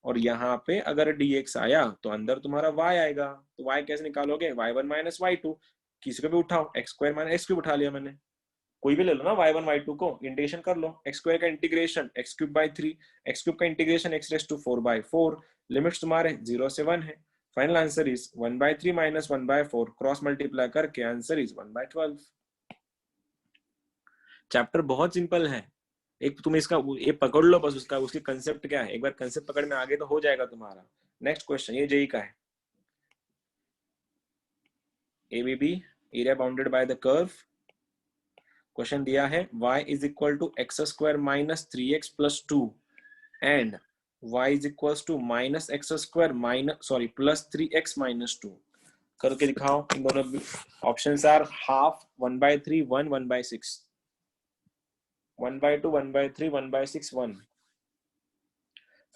और यहाँ पे अगर dx आया तो अंदर तुम्हारा y आएगा। तो y कैसे निकालोगे? y1 माइनस y2, किसी को भी उठाओ, x square minus x cube उठा लिया मैंने, कोई भी ले लो ना, y1 y2 को इंटीग्रेशन कर लो। एक्स स्क्वायर का integration x cube by 3, x cube का integration x raise to 4/4। Limits तुम्हारे 0 से 1 है। Final answer is 1/3 minus 1/4, cross multiply करके आंसर इज 1/12। चैप्टर बहुत सिंपल है, एक तुम इसका ये पकड़ लो बस, उसका उसकी कंसेप्ट क्या है, एक बार कंसेप्ट पकड़ में आगे तो हो जाएगा तुम्हारा। नेक्स्ट क्वेश्चन, ये जेई का है। ABB area bounded by the curve. Question दिया है y is equal to x square minus 3x plus 2 and y is equal to minus x square plus 3x minus 2। करके दिखाओ। इन दोनों ऑप्शंस आर हाफ, 1/3, 1, 1/6, 1/2, 1/3, 1/6, 1।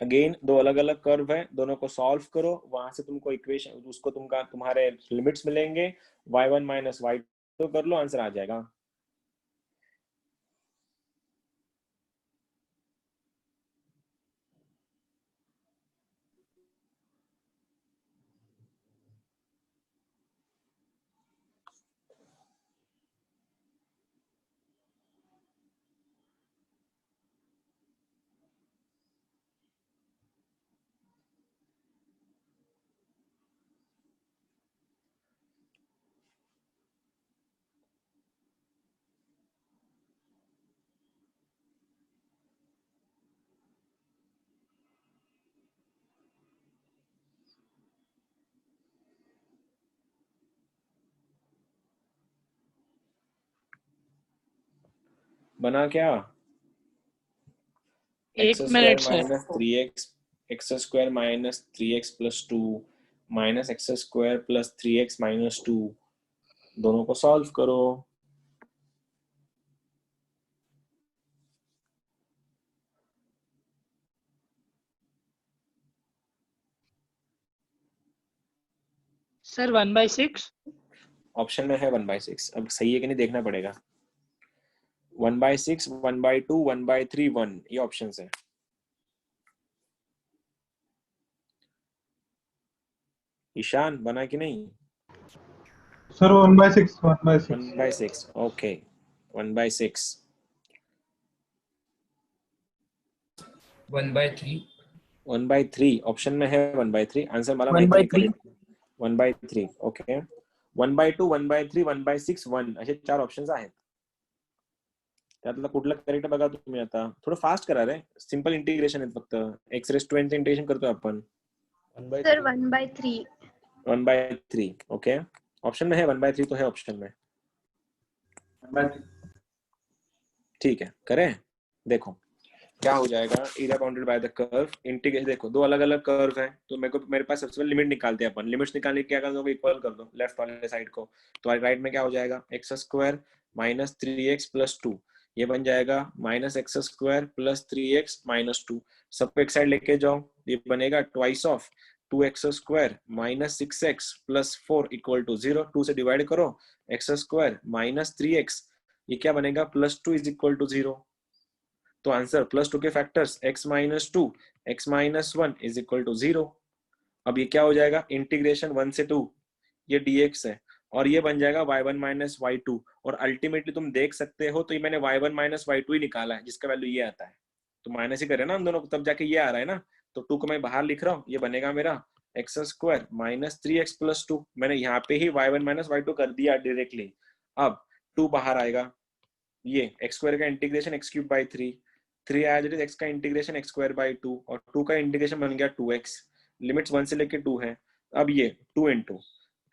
अगेन दो अलग अलग कर्व है, दोनों को सॉल्व करो, वहां से तुमको इक्वेशन उसको तुम्हारे लिमिट्स मिलेंगे, y1 माइनस y2 कर लो, आंसर आ जाएगा। बना क्या? एक x square minute sir. Minus 3x, x square minus 3x plus 2 minus x square plus 3x minus 2, दोनों को सॉल्व करो। सर 1/6। ऑप्शन में है 1/6, अब सही है कि नहीं देखना पड़ेगा। 1/6, 1/2, 1/3, 1, ये ऑप्शन है। ईशान बना कि नहीं? Sir 1/6 1/6 1/6, okay 1/6। 1/3 1/3 ऑप्शन में है 1/3, आंसर वाला नहीं 1/3 करेक्ट। 1/3 ओके। 1/2, 1/3, 1/6, 1 असे 4 ऑप्शन्स आहेत, त्यातलं कुठलं करेक्ट बघा तुम्ही। आता थोडं फास्ट करा रे, सिंपल इंटिग्रेशन आहे फक्त, x रेज टू n चं इंटिग्रेशन करतोय आपण। सर 1/3 1/3 ओके, ऑप्शन में है 1/3 तो है ऑप्शन में, ठीक है करें। देखो क्या हो जाएगा, area bounded by the curve integration. देखो दो अलग अलग कर्व है, तो मेरे पास सबसे पहले लिमिट निकालते हैं अपन। लिमिट्स निकालने के क्या कर दो, इक्वल कर दो लेफ्ट वाले साइड को, तो राइट में क्या हो जाएगा, x square minus 3x plus 2, ये बन जाएगा minus x square plus 3x minus 2। सबको एक साइड लेके जाओ, ये बनेगा twice of 2x square minus 6x plus 4 equal to 0। 2 से डिवाइड करो, एक्स स्क्वायर माइनस 3x, ये क्या बनेगा, प्लस 2 इज इक्वल टू 0। तो आंसर प्लस 2 के factors x minus 2, x minus 1 is equal to 0। अब ये क्या हो जाएगा, इंटीग्रेशन 1 से 2, ये dx है, और ये बन जाएगा y1 माइनस y2। और अल्टीमेटली तुम देख सकते हो, तो ये मैंने y1 माइनस y2 ही निकाला है, जिसका वैल्यू ये आता है, तो माइनस ही करे ना हम दोनों को, तब जाके ये आ रहा है ना। तो 2 को मैं बाहर लिख रहा हूँ, ये बनेगा मेरा x square minus 3x plus 2, मैंने यहाँ पे ही y1 माइनस y2 कर दिया डायरेक्टली। अब 2 बाहर आएगा, ये एक्स स्क्वायर का इंटीग्रेशन एक्स क्यूब बाई 3, 3 आया जब एक्स का इंटीग्रेशन एक्स स्क्वायर बाई 2, और 2 का इंटीग्रेशन बन गया 2x, लिमिट्स 1 से लेके 2 है। अब ये 2 इंटू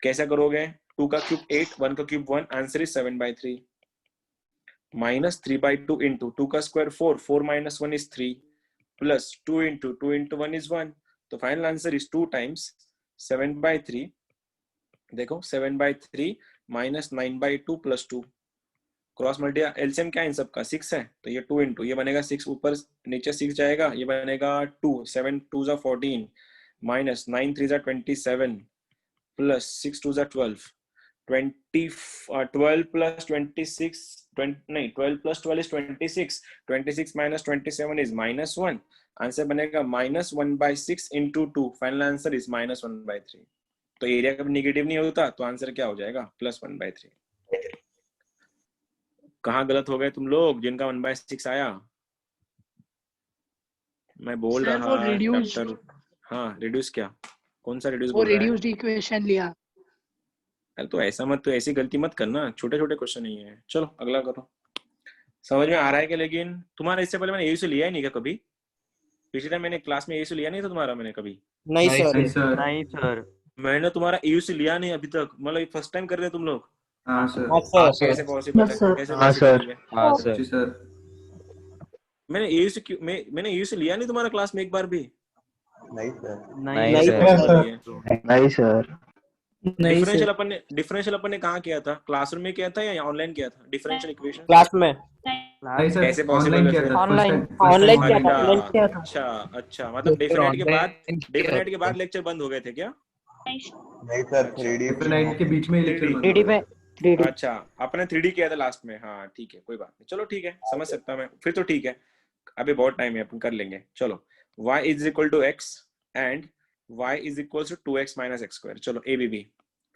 कैसा करोगे, 2 का क्यूब 8, 1 का cube 1, answer is 7/3, minus 3/2 into 2 का square 4, 4 minus 1 is 3, plus 2 into 1 is 1। तो फाइनल आंसर इज 2 टाइम्स 7/3। देखो 7/3 minus 9/2 plus 2, cross multiply, LCM क्या है इन सबका 6 है, तो ये 2 इंटू, ये बनेगा 6, ऊपर नीचे 6 जाएगा, ये बनेगा 2, 7 2 जा 14 माइनस 9 3 जा 27 प्लस 6 2 जा 12, 12 प्लस 26 नहीं 12 plus 12 is 26, 26 minus 27 is minus 1, answer बनेगा minus 1/6 into 2, final answer is minus 1/3। तो एरिया कभी निगेटिव नहीं होता, तो आंसर क्या हो जाएगा, प्लस 1/3। कहाँ गलत हो गए तुम लोग जिनका 1/6 आया? मैं बोल सर वो रहा रिड्यूस, डॉक्टर, हाँ रिड्यूस क्या, कौन सा रिड्यूस वो बोल रहा है? रिड्यूस्ड इक्वेशन लिया। अरे तो ऐसा मत, तो ऐसी गलती मत करना, छोटे छोटे क्वेश्चन नहीं है। चलो अगला करो, समझ में आ रहा है क्या? लेकिन तुम्हारा इससे पहले मैंने एयू से लिया ही नहीं क्या कभी? पिछले टाइम मैंने क्लास में एयू से लिया नहीं था तुम्हारा मैंने कभी? नहीं नहीं सर, सर। नहीं सर। मैंने तुम्हारा एयू से लिया नहीं अभी तक, मतलब फर्स्ट टाइम कर रहे हो तुम लोग? हाँ सर। हाँ सर। कैसे पॉसिबल है, Yes, sir. कैसे हाँ पॉसिबल सर। है? हाँ जी सर। सर। मैंने एयू से मैंने एयू से लिया नहीं तुम्हारा क्लास में एक बार भी? नहीं सर, नहीं कैसे सर। पॉसिबल है? नहीं सर। नहीं सर, डिफरेंशियल अपन ने कहाँ किया था, क्लासरूम में किया था या ऑनलाइन किया था डिफरेंशियल इक्वेशन? क्लास में। नहीं सर, कैसे पॉसिबल ऑनलाइन है किया फिर? था ऑनलाइन ऑनलाइन किया था, अच्छा ऑनलाइन किया था। अच्छा अच्छा, मतलब डे फिर नाइट के बाद ऑनलाइन लेक्चर बंद हो गए थे क्या? नहीं सर, अच्छा 3D पेपर नाइट के बीच में ही लेक्चर 3D बंद हो 3D गया। में 3D अच्छा, आपने 3D किया था लास्ट में, हाँ ठीक है, कोई बात नहीं, चलो ठीक है, समझ सकता हूँ मैं, फिर तो ठीक है, अभी बहुत टाइम है, अपन कर लेंगे। चलो, y is equal to x and y is equal to 2x minus x square, चलो ए बी बी,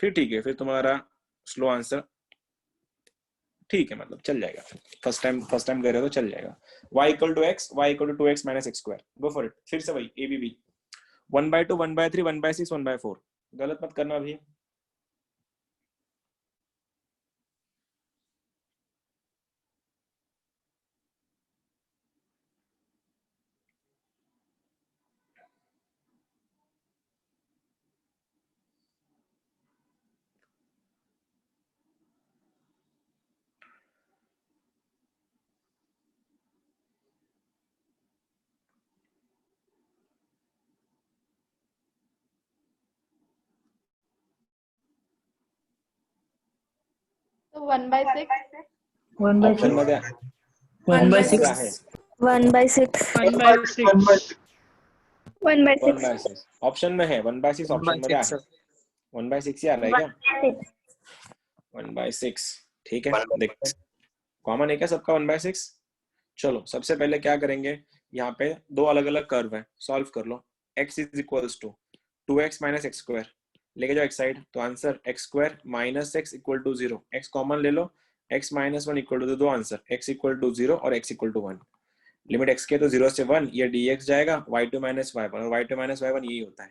फिर ठीक है, फिर तुम्हारा स्लो आंसर ठीक है, मतलब चल जाएगा, फर्स्ट टाइम कर रहे हो तो चल जाएगा। y equal to x, y equal to 2x minus x square, go for it, फिर से वही ए बी बी, 1/2 1/3 1/6 1/4, गलत मत करना भी। तो 1/6 ऑप्शन मध्ये 1/6 क्या आहे? 1/6 1/6 1/6 1/6 ऑप्शन में है, 1/6 ऑप्शन मध्ये आहे, 1/6 ही आ रहा है क्या? 1/6 ठीक है, देख कॉमन है क्या सबका 1/6? चलो सबसे पहले क्या करेंगे, यहाँ पे दो अलग अलग कर्व है, सॉल्व कर लो। x is equals to 2x minus x square, लेके जाओ एक साइड, तो answer x square minus x equal to 0, x common ले लो, x माइनस 1 इक्वल टू दो आंसर, x इक्वल टू 0 और x equal to 1, limit x के तो 0 से 1, ये dx जाएगा y2 माइनस y1, और y2 माइनस y1 यही होता है,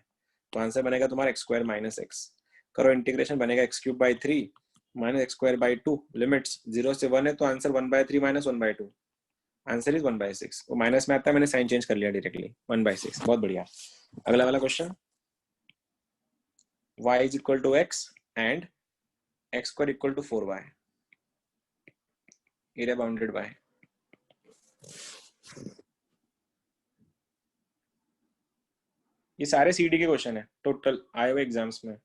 तो आंसर बनेगा तुम्हारा x स्क्वायर माइनस एक्स, करो इंटीग्रेशन, बनेगा x cube by 3 minus x square by 2, limits 0 से 1 है तो आंसर 1/3 माइनस 1/2, आंसर इज 1/6, वो माइनस में आता है, मैंने साइन चेंज कर लिया डायरेक्टली, 1/6, बहुत बढ़िया। अगला वाला question, y is equal to x and x square equal to 4y, area bounded by, ये सारे सीडी के क्वेश्चन है, टोटल आए हुए एग्जाम्स में।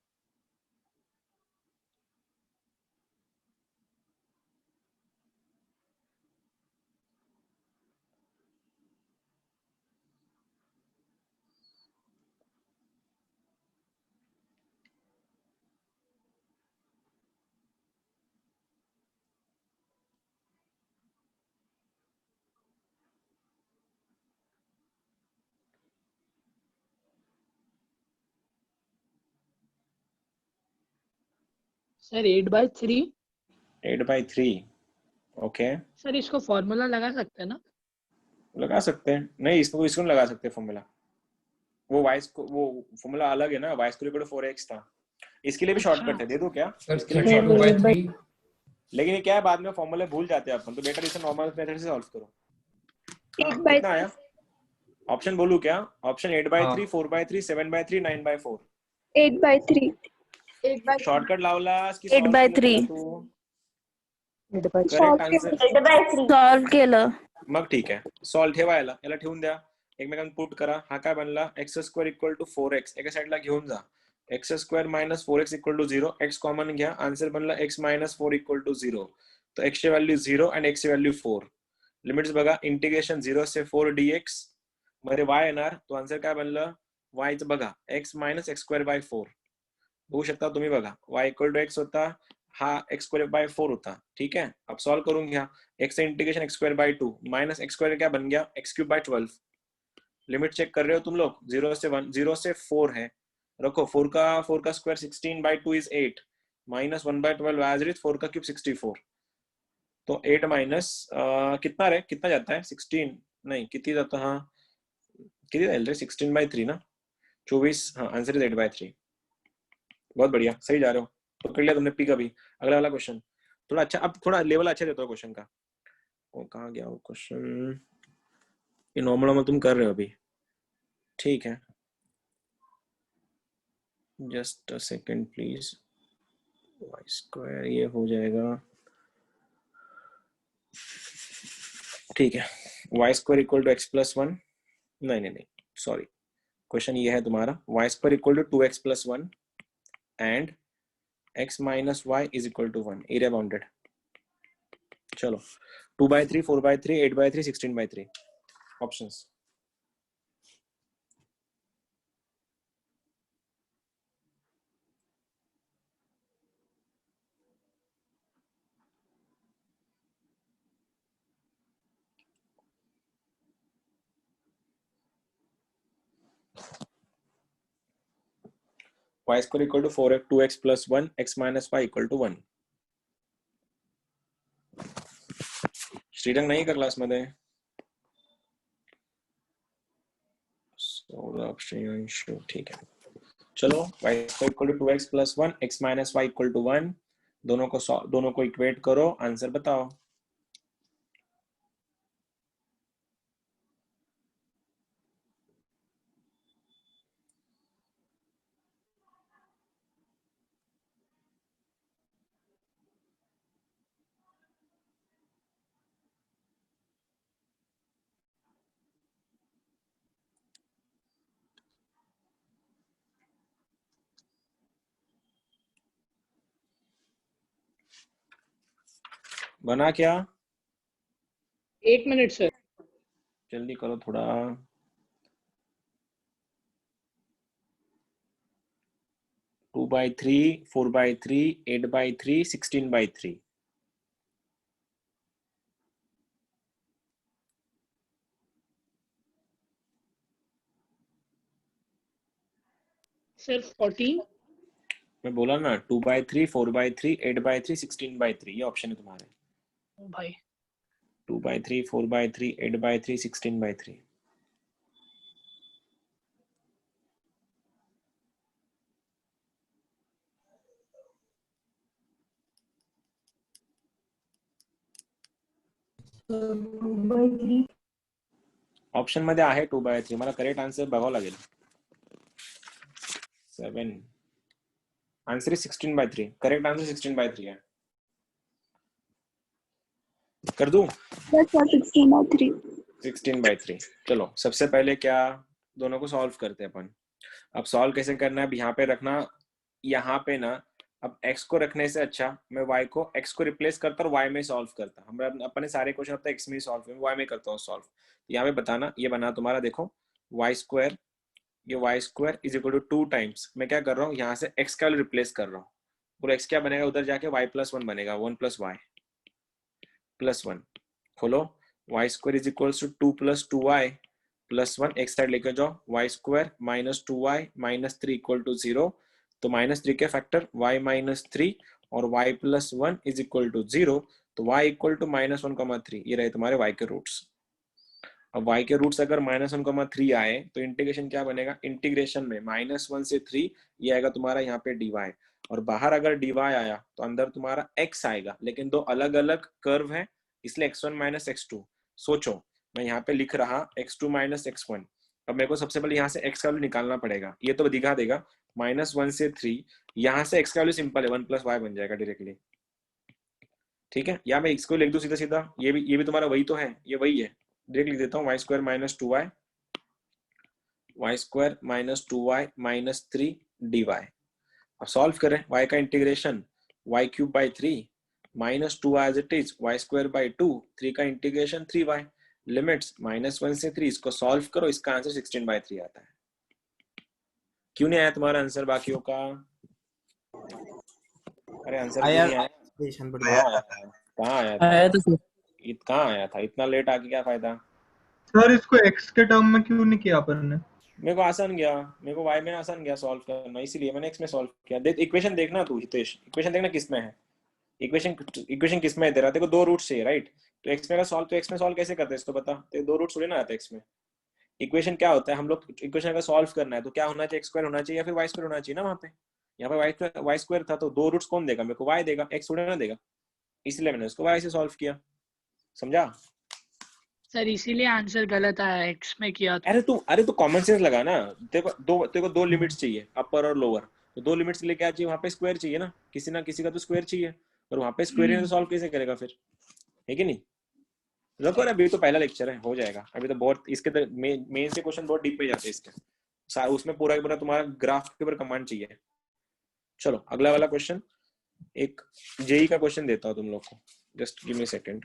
सर 8/3 8/3 ओके, सर इसको फॉर्मूला लगा सकते हैं ना? लगा सकते हैं, नहीं इसको इसको नहीं लगा सकते फॉर्मूला, वो वाइस को वो फॉर्मूला अलग है ना, वाइस को इक्वल टू 4x था, इसके लिए भी शॉर्टकट है, दे दूं क्या? सर इसके लिए भी 32/3 लेकिन ये क्या है, बाद में फॉर्मूले भूल जाते हैं अपन, तो बेटर इसे नॉर्मल मेथड से सॉल्व करो। कितना आया 8/3 ऑप्शन, बोलूं क्या? ऑप्शन 8/3 हाँ 4/3 7/3 9/4, 8/3 8/3 शॉर्टकट लावलास की सॉल्व 8/3 तू? 8/3 करेक्ट आन्सर, सॉल्व केलं मग ठीक आहे, सॉल्व ठेवा, याला ठेवून द्या, एकमेकांना पुट करा, हा काय बनला x square equal to 4x, एका साइडला घेऊन जा, x square minus 4x equal to 0, x common घ्या, आन्सर बनला x माइनस 4 इक्वल टू 0, तो x ची व्हॅल्यू 0 आणि x ची व्हॅल्यू 4, लिमिट्स बघा, इंटिग्रेशन 0 से 4 dx मध्ये y येणार, तो आन्सर काय बनलं, y चं बघा x minus x square by 4, बघू शकता तुम्ही, बघा y इक्वल टू x होता, हा x स्क्वेअर बाय 4 होता, ठीक है, अब सॉल्व करून घ्या, x से integration x square by 2 minus x square क्या बन गया, x cube by 12, limit check कर रहे हो तुम लोग, 0 से 1 0 से 4 है, रखो 4 का square 16 by 2 is 8 minus 1/12 as it 4 का क्यूब 64, तो 8 माइनस कितना रे, कितना जाता है 16, नहीं कितनी जाता, हाँ कितनी जाईल रे, 16/3 ना, 24, हाँ आंसर इज 8/3, बहुत बढ़िया, सही जा रहे हो, पकड़ लिया तुमने पी का भी। अगला वाला क्वेश्चन थोड़ा अच्छा, अब थोड़ा लेवल अच्छा देता है क्वेश्चन का, वो कहाँ गया वो क्वेश्चन, ये नॉर्मल तुम कर रहे हो अभी, ठीक है, just a second please, y square ये हो जाएगा, ठीक है, y square equal to x plus 1, नहीं सॉरी, क्वेश्चन ये है तुम्हारा, y square equal to 2x plus 1 and x minus y is equal to 1, area bounded, चलो 2/3, 4/3, 8/3, 16/3 options. y square equal to 4x 2x plus 1 x minus y equal to 1. Shrirang नहीं का क्लास मध्ये सौरभ श्रेयांशु ठीक है। चलो y square equal to 2x plus 1 x minus y equal to 1 दोनों को इक्वेट करो, आंसर बताओ। बना क्या? 1 मिनट सर। जल्दी करो थोड़ा। Two by three, 4/3, 8/3, 16/3। सर 14। मैं बोला ना 2/3, 4/3, 8/3, 16/3 ये ऑप्शन है तुम्हारे। ओ भाई 2/3, 4/3, 8/3, 16/3। ऑप्शन मध्ये आहे 2/3, मला करेक्ट आन्सर बघावं लागेल। 7 आंसर इज 16/3, करेक्ट आंसर 16/3 है। कर दूं? Yes, sir, 16/3. 16/3। चलो सबसे पहले क्या दोनों को सॉल्व करते हैं अपन। अब सॉल्व कैसे करना है, अब यहाँ पे रखना, यहाँ पे ना अब x को रखने से अच्छा मैं y को x को रिप्लेस करता और y में सॉल्व करता। हम अपने सारे क्वेश्चन अब तक x में ही सॉल्व हुए, y में करता हूँ सॉल्व। यहाँ पे बताना, ये बना तुम्हारा देखो y स्क्वायर, ये y square is equal to 2 times, मैं क्या कर रहा हूँ यहाँ से x का रिप्लेस कर रहा हूँ, और x क्या बनेगा उधर जाके y + 1 बनेगा, 1 + y + 1। खोलो y square is equal to 2 + 2y + 1, एक साइड लेकर जाओ, y स्क्वायर - 2y - 3 = 0, तो -3 के फैक्टर y - 3 और y + 1 इज इक्वल टू 0, तो y इक्वल टू -1, 3, ये रहे तुम्हारे y के रूट्स। अब y के रूट्स अगर -1, 3 आए तो इंटीग्रेशन क्या बनेगा, इंटीग्रेशन में -1 से 3 ये आएगा तुम्हारा यहाँ पे dy, और बाहर अगर dy आया तो अंदर तुम्हारा x आएगा, लेकिन दो अलग अलग कर्व है इसलिए x1 - x2। सोचो मैं यहाँ पे लिख रहा x2 - x1, अब मेरे को सबसे पहले यहाँ से x का वैल्यू निकालना पड़ेगा, ये तो दिखा देगा -1 से 3, यहाँ से x का वैल्यू सिंपल है 1 + y बन जाएगा डायरेक्टली। ठीक है, या मैं x को लिख दूं सीधा सीधा, ये भी तुम्हारा वही तो है, ये वही है, डायरेक्ट लिख देता हूँ y square - 2y, y square - 2y - 3 dy। अब सॉल्व करें, y का integration y³/3 -2y as it is, y²/2, 3 का इंटीग्रेशन 3y, लिमिट्स -1 से 3, इसको सॉल्व करो, इसका आंसर 16/3 आता है। क्यों नहीं आया तुम्हारा आंसर बाकियों का? अरे आंसर क्यों नहीं आया? कहाँ आया था? आया तो सर। कहाँ आया था? इतना लेट आके क्या फायदा? सर इसको x के टर्म में क्यों नहीं किया अपन ने? मेरे को आसान गया, मेरे को y में आसान गया सॉल्व करना, इसीलिए मैंने x में सॉल्व किया। देख इक्वेशन देखना तू हितेश, इक्वेशन देखना किस में है, इक्वेशन किस में है तेरा, देखो दो रूट्स है राइट, तो x में सॉल्व, तो x में सॉल्व कैसे करते हैं इसको बता, तो दो रूट्स थोड़ी ना आते x में। इक्वेशन क्या होता है, हम लोग इक्वेशन अगर सॉल्व करना है तो क्या होना चाहिए, x² होना चाहिए या फिर y² होना चाहिए ना, वहां पे यहाँ पे y² था, तो दो रूट्स कौन देगा मेरे को, y देगा, x थोड़ी ना देगा, इसलिए मैंने उसको y से सॉल्व किया। समझा सर, इसीलिए आंसर गलत आया, एक्स में किया तो। अरे तू कॉमन सेंस लगा ना, तेरे को दो लिमिट्स चाहिए, अपर और लोअर, तो दो लिमिट्स के लिए क्या चाहिए, वहां पे स्क्वायर चाहिए ना, किसी का तो स्क्वायर चाहिए, और वहां पे स्क्वायर है तो सॉल्व कैसे करेगा फिर, है कि नहीं? रुको ना, अभी तो पहला लेक्चर है, हो जाएगा, अभी तो बहुत इसके तो मेन से क्वेश्चन बहुत डीप में जाते हैं इसके, उसमें पूरा तुम्हारा ग्राफ के ऊपर कमांड चाहिए। चलो अगला वाला क्वेश्चन, एक जेई का क्वेश्चन देता हूँ तुम लोग को, जस्ट गिव मी सेकंड।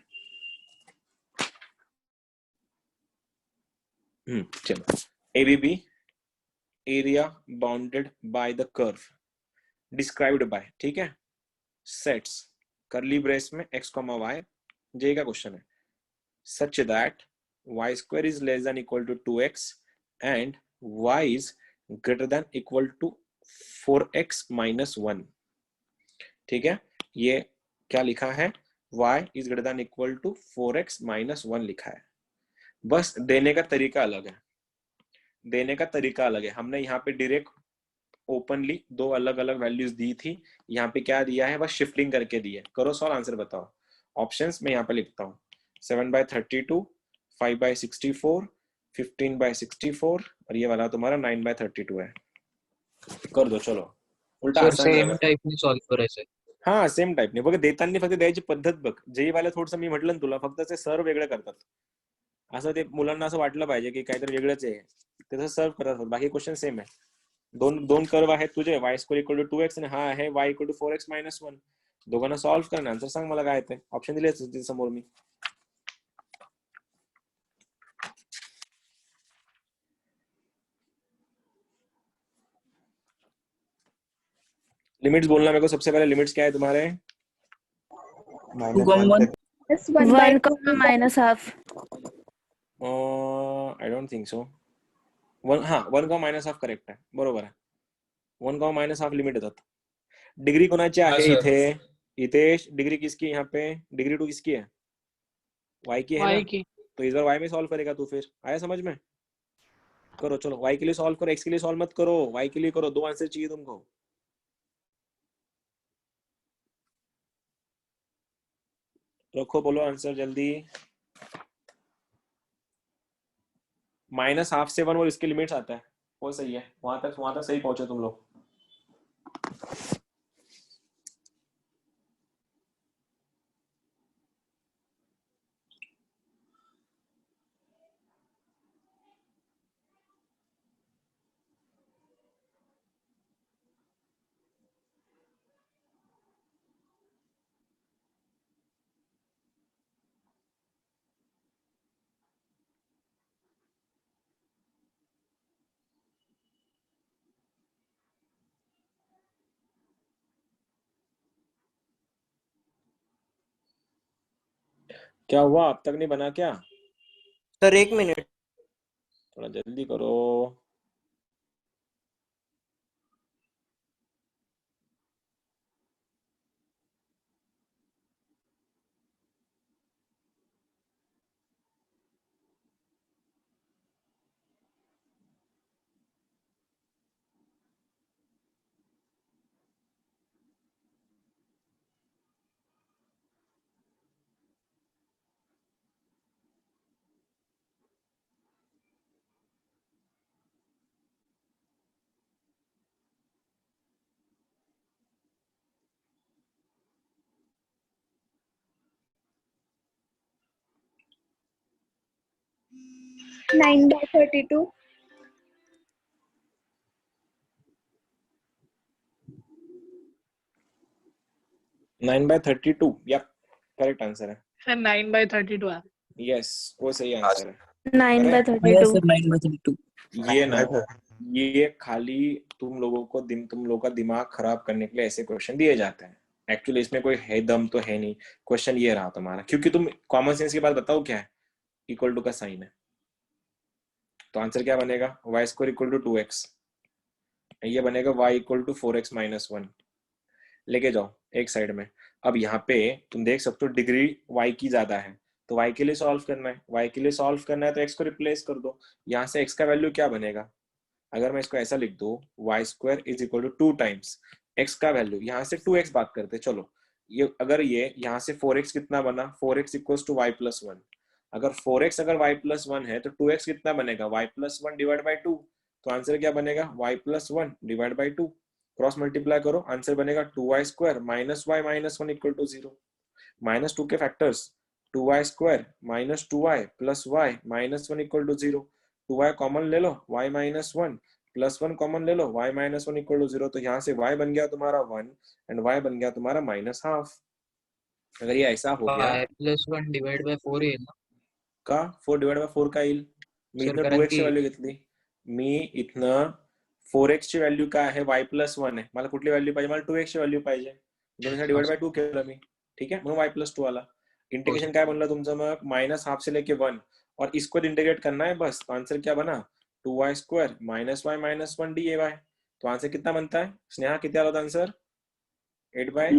चलो ABB area bounded by the curve described bye, ठीक है, सेट्स करली ब्रेस में x, y, जे का क्वेश्चन है, such that y square is less than equal to 2x and y is greater than equal to 4x minus 1, ठीक है। ये क्या लिखा है, y is greater than equal to 4x minus 1 लिखा है, बस देने का तरीका अलग है, देने का तरीका अलग है। हमने यहाँ पे डायरेक्ट ओपनली दो अलग अलग वैल्यूज दी थी, यहाँ पे क्या दिया है, बस शिफ्टिंग करके दी है। करो सॉल्व, आंसर बताओ। ऑप्शंस में यहाँ पे लिखता हूँ 7/32, 5/64, 15/64 और ये वाला तुम्हारा 9/32 है। कर दो चलो, उल्टा सर आसान सेम है। टाईपने सॉल्व करायचंय. हा सेम टाईपने, बघ देताना फक्त द्यायची पद्धत बघ, जे वाले थोडंसं मी म्हटलं ना तुला, फक्त ते सर वेगळे करतात, असं ते मुलांना असं वाटलं पाहिजे की काहीतरी वेगळंच आहे, तसं सर्व करतात, बाकी क्वेश्चन सेम आहे। दोन दोन कर्व आहेत तुझे, y square equal to 2x आणि हा आहे y equal to 4x minus 1, दोघांना सॉल्व कर, आन्सर सांग मला काय येते, ऑप्शन दिले असते समोर मी। लिमिट्स बोलना मेरे को सबसे पहले, लिमिट्स क्या है तुम्हारे? -1 Plus 1/2 minus half. I don't think so. 1 हाँ 1 का मायनस हाफ करेक्ट आहे, बरोबर आहे, 1 का मायनस हाफ लिमिट येतात। डिग्री कोणाची आहे इथे? इथे डिग्री किसकी, यहाँ पे डिग्री 2 किसकी है? y की है ना, y की। तो इस बार y में सॉल्व करेगा तू, फिर आया समझ में? करो चलो, y के लिए सॉल्व करो, x के लिए सॉल्व मत करो, y के लिए करो, दो आंसर चाहिए तुमको। रखो, बोलो आंसर जल्दी। माइनस हाफ से 1 और इसके लिमिट्स आता है, वो सही है, वहां तक सही पहुंचे तुम लोग। क्या हुआ, अब तक नहीं बना क्या? सर 1 मिनट, थोड़ा जल्दी करो। Nine by 32. 9/32, yup correct answer है। सर 9/32 है। यस, वो सही आंसर है। 9/32. 9/32. ये ना, ये खाली तुम लोगों का दिमाग खराब करने के लिए ऐसे क्वेश्चन दिए जाते हैं, एक्चुअली इसमें कोई है दम तो है नहीं। क्वेश्चन ये रहा तुम्हारा, क्योंकि तुम कॉमन सेंस की बात बताओ क्या है, इक्वल टू का साइन है, तो आंसर क्या बनेगा, y square equal to 2x, ये बनेगा y equal to 4x minus 1, लेके जाओ एक साइड में। अब यहाँ पे तुम देख सकते हो डिग्री y की ज्यादा है, तो y के लिए सॉल्व करना है, y के लिए सॉल्व करना है तो x को रिप्लेस कर दो, यहाँ से x का वैल्यू क्या बनेगा, अगर मैं इसको ऐसा लिख दूं, y square is equal to 2 times x का वैल्यू, यहाँ से 2x बात करते चलो, ये अगर ये यहाँ से 4x कितना बना, 4x equals to y plus 1, अगर 4x अगर y प्लस 1 है तो 2x कितना बनेगा, y प्लस 1 डिवाइड बाई 2, तो आंसर क्या बनेगा, y plus 1 divide by 2, cross multiply करो, आंसर बनेगा 2y square minus y minus 1 equal to 0, minus 2 के factors 2y square minus 2y plus y minus 1 equal to 0, 2y common ले लो, y माइनस 1 प्लस 1 कॉमन ले लो, y माइनस 1 इक्वल टू 0, तो यहाँ से y बन गया तुम्हारा 1 एंड y बन गया तुम्हारा माइनस हाफ। अगर ये ऐसा हो गया, y + 1 डिवाइड बाय 4 येईल ना, का 4 डिवाइड बाय 4 का येईल, मी सर, इथनं कारण 2x ची की व्हॅल्यू घेतली, मी इथनं 4x ची व्हॅल्यू काय आहे, y प्लस 1 आहे, मला कुठली व्हॅल्यू पाहिजे, मला 2x ची व्हॅल्यू पाहिजे, दोन्हीचा डिवाइड बाय 2 केलं मी, ठीक है, म्हणून y प्लस 2 आला. इंटीग्रेशन काय बनला तुमचं मग, -½ से लेके 1 और इसको इंटीग्रेट करना है बस, तो आंसर क्या बना, 2y square minus y minus 1 dy. तो आंसर कितना बनता है स्नेहा, कितना आ रहा था आंसर, 9/30.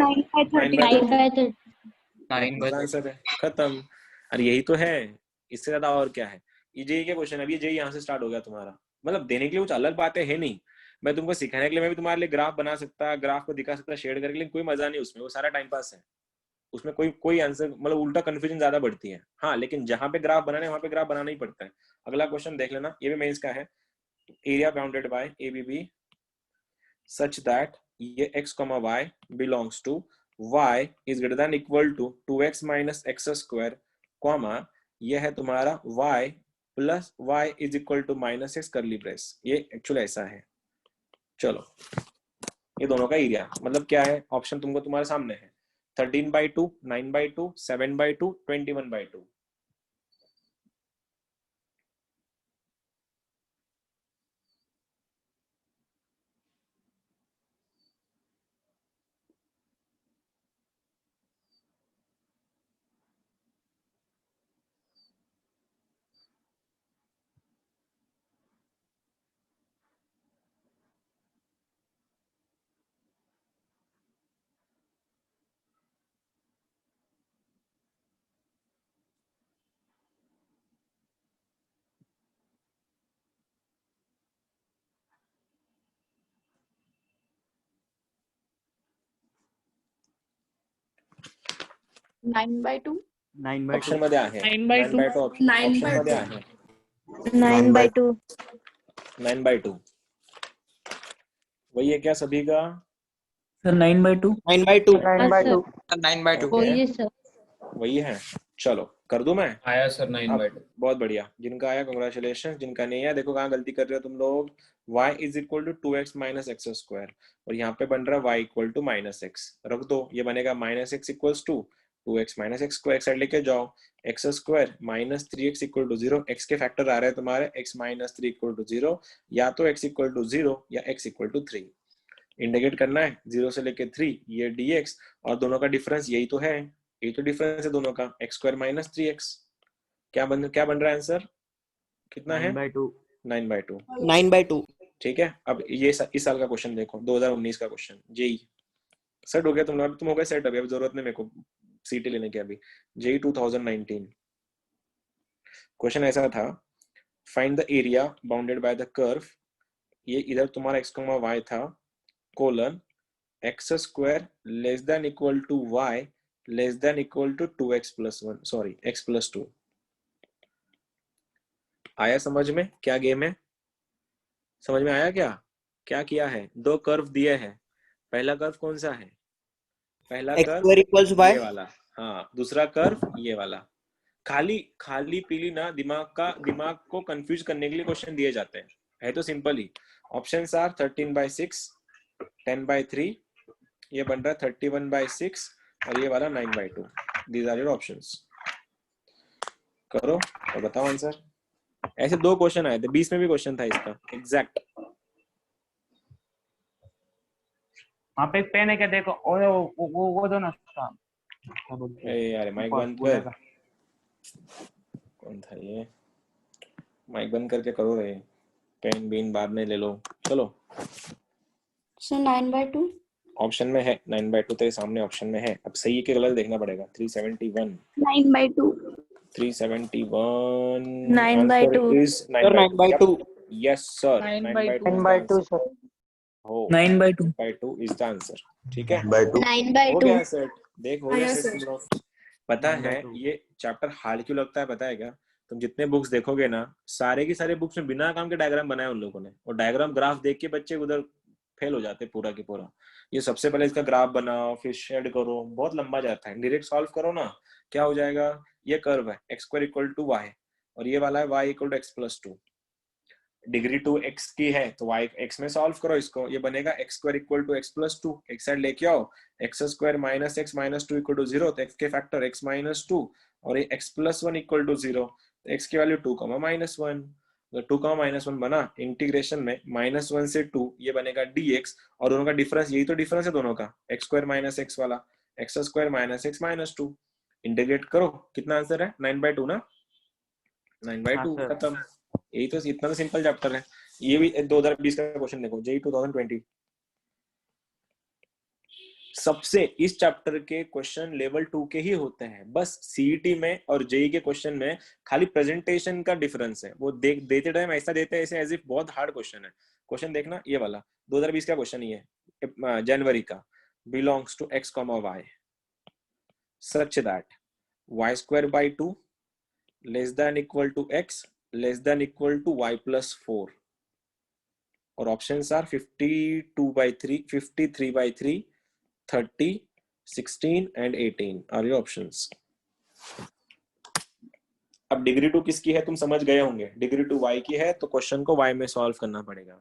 9/30 आंसर है, खत्म. अरे यही तो है, इससे ज्यादा और क्या है. ये जेई के क्वेश्चन, अभी जेई यहाँ से स्टार्ट हो गया तुम्हारा, मतलब देने के लिए कुछ अलग बातें है नहीं, मैं तुमको सिखाने के लिए मैं भी तुम्हारे लिए ग्राफ बना सकता, ग्राफ को दिखा सकता शेड करके, लेकिन कोई मजा नहीं उसमें, वो सारा टाइम पास है, उसमें कोई आंसर, मतलब उल्टा कंफ्यूजन ज्यादा बढ़ती है. हाँ, लेकिन जहां पे ग्राफ बनाने वहां पे ग्राफ बनाना ही पड़ता है. अगला क्वेश्चन देख लेना, ये भी मेंस का है. Area bounded by ABB such that ये x, y belongs to y is greater than equal to 2x minus x square, comma ये है तुम्हारा y plus y is equal to -x curly brace. ये एक्चुअली ऐसा है. चलो, ये दोनों का एरिया मतलब क्या है, ऑप्शन तुमको तुम्हारे सामने है, 13/2, 9/2, 7/2, 21/2. Nine by two. ऑप्शन मध्ये आहे 9/2. 9/2 ऑप्शन मध्ये आहे 9/2. 9/2. वही है क्या सभी का, सर 9/2 9/2. 9/2. 9/2 वही सर. वही है. चलो कर दूं मैं, आया सर 9/2. बहुत बढ़िया, जिनका आया कंग्रेचुलेशन, जिनका नहीं आया देखो कहाँ गलती कर रहे हो तुम लोग. y is equal to 2x minus x square, और यहाँ पे बन रहा है y इक्वल टू -x, रख दो, ये बनेगा -x equals to 2x minus x को एक्स साइड लेके जाओ, x square minus 3x equal to 0, x के फैक्टर आ रहे हैं तुम्हारे, x माइनस 3 इक्वल टू 0, या तो x इक्वल टू 0 या x इक्वल टू 3. इंटीग्रेट करना है 0 से लेके 3, ये dx, और दोनों का डिफरेंस यही तो है, यही तो डिफरेंस है दोनों का, x स्क्वायर माइनस 3x. क्या बन रहा है आंसर, कितना है 9/2. 9/2. ठीक है. अब ये इस साल का क्वेश्चन देखो, 2019 का क्वेश्चन, जेई सेट हो गया तुम लोग, तुम हो गए सेट, अभी जरूरत नहीं मेरे को सीटी लेने की. अभी जेई 2019 क्वेश्चन ऐसा था, find the area bounded by the curve, ये इधर तुम्हारा x, y था, colon x square less than equal to y less than equal to 2x plus 1, sorry x plus 2. आया समझ में क्या गेम है, समझ में आया क्या, क्या किया है, दो कर्व दिए हैं, पहला कर्व कौन सा है, पहला कर्व ये वाला, हाँ, दूसरा कर्व ये वाला. खाली पीली ना, दिमाग को कंफ्यूज करने के लिए क्वेश्चन दिए जाते हैं, है तो सिंपल ही. ऑप्शंस आर 13/6, 10/3, ये बन रहा है 31/6, और ये वाला 9/2. These are your options. करो और बताओ आंसर. ऐसे दो क्वेश्चन आए थे, 20 में भी क्वेश्चन था इसका एग्जैक्ट. वहाँ पे एक पेन है क्या, देखो वो दो ना उसका. यार माइक बंद कर, कौन था ये, माइक बंद करके करो रे, पेन बीन बाद में ले लो. चलो सर 9/2. ऑप्शन में है 9/2, तेरे सामने ऑप्शन में है, अब सही है कि गलत देखना पड़ेगा. 371 9/2. 371 9/2. is 9/2. Yes sir, 9/2 sir. हो 9/2 is the answer. ठीक है, 9/2. हो गया सेट. देख हो गया हाँ, सेट तुम लोग. पता है ये चैप्टर हार्ड क्यों लगता है पता है क्या, तुम जितने बुक्स देखोगे ना, सारे की सारे बुक्स में बिना काम के डायग्राम बनाए उन लोगों ने, और डायग्राम ग्राफ देख के बच्चे उधर फेल हो जाते पूरा की पूरा. ये सबसे पहले इसका ग्राफ बनाओ, फिर शेड करो, बहुत लंबा जाता है. डायरेक्ट सॉल्व करो ना, क्या हो जाएगा, ये कर्व है x square equal to y, और ये वाला है y equal to x plus 2. Degree 2x की है तो y x में सॉल्व करो इसको, ये बनेगा x square equal to x plus 2, x side लेके आओ, x square minus x minus 2 equal to 0, तो x के फैक्टर x माइनस 2, और ये x प्लस 1 इक्वल टू 0, तो x की वैल्यू 2, -1. 2 का -1 बना, इंटीग्रेशन में -1 से 2 ये बनेगा dx, और दोनों का डिफरेंस, यही तो डिफरेंस है दोनों का, x² - x वाला, x² - x - 2, इंटीग्रेट करो, कितना आंसर है 9/2 ना, 9/2 खत्म। यही तो, इतना तो सिंपल चैप्टर है। ये भी 2020 का क्वेश्चन देखो, JEE 2020, सबसे इस चैप्टर के क्वेश्चन लेवल 2 के ही होते हैं, बस सीईटी में और जेई के क्वेश्चन में खाली प्रेजेंटेशन का डिफरेंस है, वो देते टाइम ऐसा देते हैं ऐसे एज इफ बहुत हार्ड क्वेश्चन है। क्वेश्चन देखना ये वाला 2020 का क्वेश्चन ही है, जनवरी का, belongs to x, y such that y²/2 less than equal to x less than equal to y+4, और options are 52/3, 53/3, 30, 16 and 18 are your options. अब डिग्री 2 किसकी है तुम समझ गए होंगे, डिग्री 2 y की है, तो क्वेश्चन को y में सॉल्व करना पड़ेगा।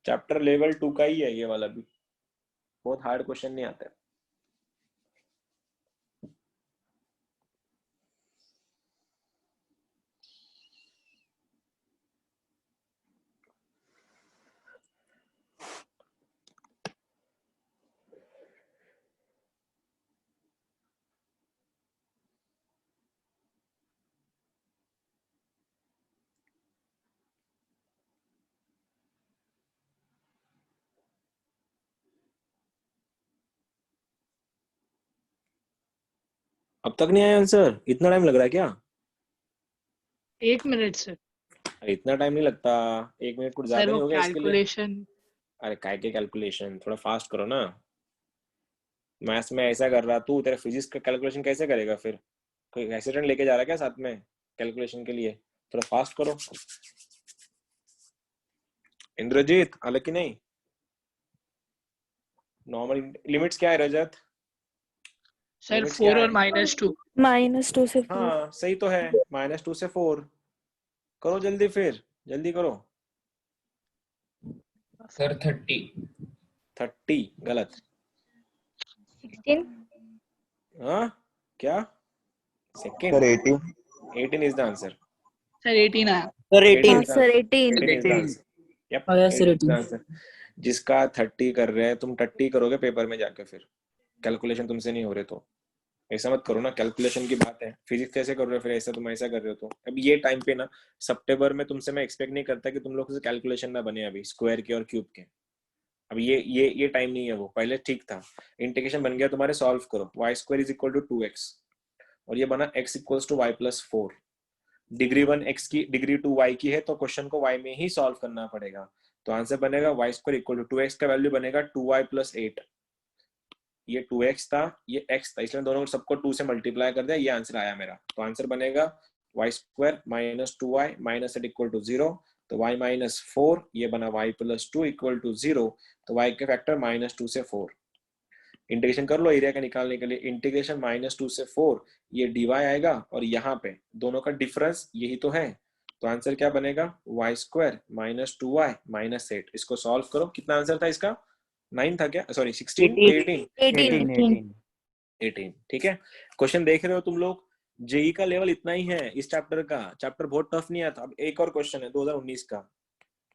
चैप्टर लेवल 2 का ही है ये वाला भी, बहुत हार्ड क्वेश्चन नहीं आता है। अब तक नहीं आया आंसर, इतना टाइम लग रहा है क्या? 1 मिनट सर। अरे इतना टाइम नहीं लगता, 1 मिनट कुछ सर ज्यादा वो नहीं हो गया इसके लिए? कैलकुलेशन। अरे काय के कैलकुलेशन, थोड़ा फास्ट करो ना, मैथ्स में ऐसा कर रहा तू, तेरा फिजिक्स का कैलकुलेशन कैसे करेगा फिर? कोई एसिस्टेंट लेके जा रहा है क्या साथ में कैलकुलेशन के लिए? थोड़ा फास्ट करो। इंद्रजीत अलग की नहीं, नॉर्मल लिमिट्स क्या है रजत? सर लिमिट्स 4 क्या और है? -2 से 4। हाँ सही तो है, -2 से 4 करो जल्दी, फिर जल्दी करो। सर 30। 30 गलत। 16। हाँ क्या? Sir second, 18। 18 is the answer. Sir 18 आया। Sir 18 18। is the sir answer. 18। 18 is the answer. Yep, Oh, yes, sir, 18 is the 18. answer. जिसका 30 कर रहे हैं तुम 30 करोगे पेपर में जाके, फिर कैलकुलेशन तुमसे नहीं हो रहे तो ऐसा मत करो ना, कैलकुलेशन की बात है, फिजिक्स कैसे कर रहे हो फिर ऐसा, तुम ऐसा कर रहे हो तो। अब ये टाइम पे ना सितंबर में तुमसे मैं एक्सपेक्ट नहीं करता कि तुम लोग से कैलकुलेशन ना बने अभी स्क्वायर के और क्यूब के। अब ये टाइम नहीं है, वो पहले ठीक था। इंटीग्रेशन बन गया तुम्हारे, सॉल्व करो, y² = 2x और ये बना x = y+4। डिग्री 1 x की, डिग्री 2 y की है, तो क्वेश्चन को y में ही सॉल्व करना पड़ेगा। तो आंसर बनेगा y² = 2x का वैल्यू बनेगा 2y + 8। ये 2x था, ये x था, इसलिए दोनों सबको 2 से मल्टीप्लाई कर दिया, ये आंसर आया मेरा। तो आंसर बनेगा y² - 2y - 8 = 0, तो y - 4 ये बना y + 2 = 0, तो y के फैक्टर -2 से 4। इंटीग्रेशन कर लो एरिया का निकालने के लिए, इंटीग्रेशन -2 से 4 ये dy आएगा, और यहाँ पे दोनों का डिफरेंस यही तो है, तो आंसर क्या बनेगा y² - 2y - 8। इसको सॉल्व करो, कितना आंसर था इसका? 9 था क्या? सॉरी 16 के 18? 18 ठीक है। क्वेश्चन देख रहे हो तुम लोग, जेई का लेवल इतना ही है इस चैप्टर का, चैप्टर बहुत टफ नहीं आता। अब एक और क्वेश्चन है 2019 का,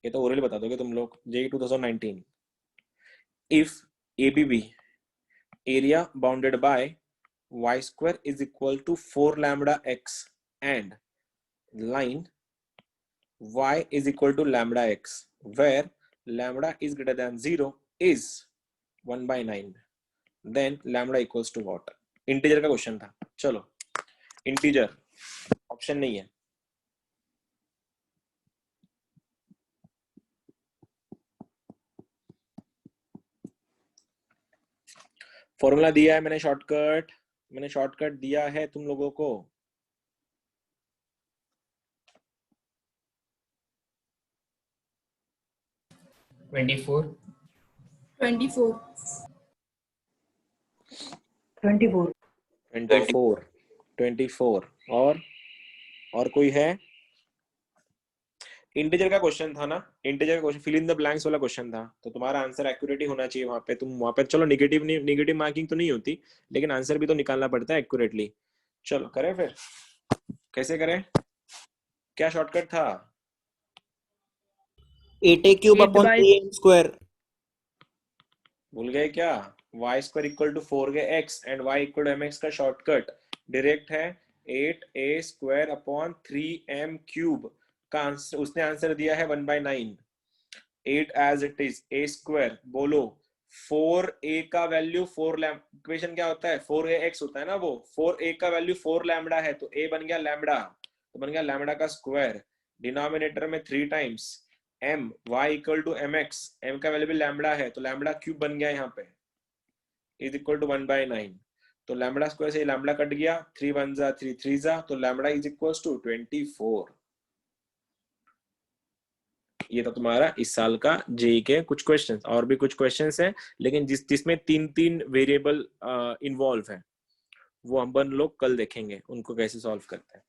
ये तो ओरली बता दोगे तुम लोग, JEE 2019। If ABB area bounded by y² = 4 lambda x and line y = lambda x where lambda is greater than 0 is 1/9, then lambda equals to what? Integer का क्वेश्चन था। चलो इंटीजर ऑप्शन नहीं है, फॉर्मूला दिया है मैंने, शॉर्टकट दिया है तुम लोगों को। Twenty-four. 24 और कोई है? इंटीजर का क्वेश्चन था ना, इंटीजर का question, fill in the blanks वाला क्वेश्चन था, तो तुम्हारा आंसर एक्यूरेट ही होना चाहिए वहां पे। तुम वहां पे चलो नेगेटिव मार्किंग तो नहीं होती, लेकिन आंसर भी तो निकालना पड़ता है एक्यूरेटली। चलो करें फिर, कैसे करें, क्या शॉर्टकट था? 8a cube 8 upon by 3m square. भूल गए क्या? y square equal to 4x and y equal to mx का शॉर्टकट डायरेक्ट है 8a square upon 3m cube का आंसर, उसने आंसर दिया है 1/9। 8 as it is, a square बोलो, 4a का वैल्यू 4 इक्वेशन क्या होता है, 4ax होता है ना, वो 4a का वैल्यू 4 लैम्बडा है, तो a बन गया लैम्बडा, तो बन गया लैम्बडा का स्क्वायर, डिनोमिनेटर में 3 times m, y equal to mx, m का वैल्यू भी लैम्बडा है, तो लैम्बडा क्यूब बन गया यहाँ पे, इज इक्वल टू 1/9। तो लैम्बडा स्क्वायर से लैम्बडा कट गया, 3 1 जा 3 3 जा, तो लैम्बडा इज इक्वल टू 24। ये था तुम्हारा इस साल का जेई के कुछ क्वेश्चंस। और भी कुछ क्वेश्चंस हैं, लेकिन जिसमें 3 वेरिएबल इन्वॉल्व है, वो हम लोग कल देखेंगे उनको कैसे सॉल्व करते हैं।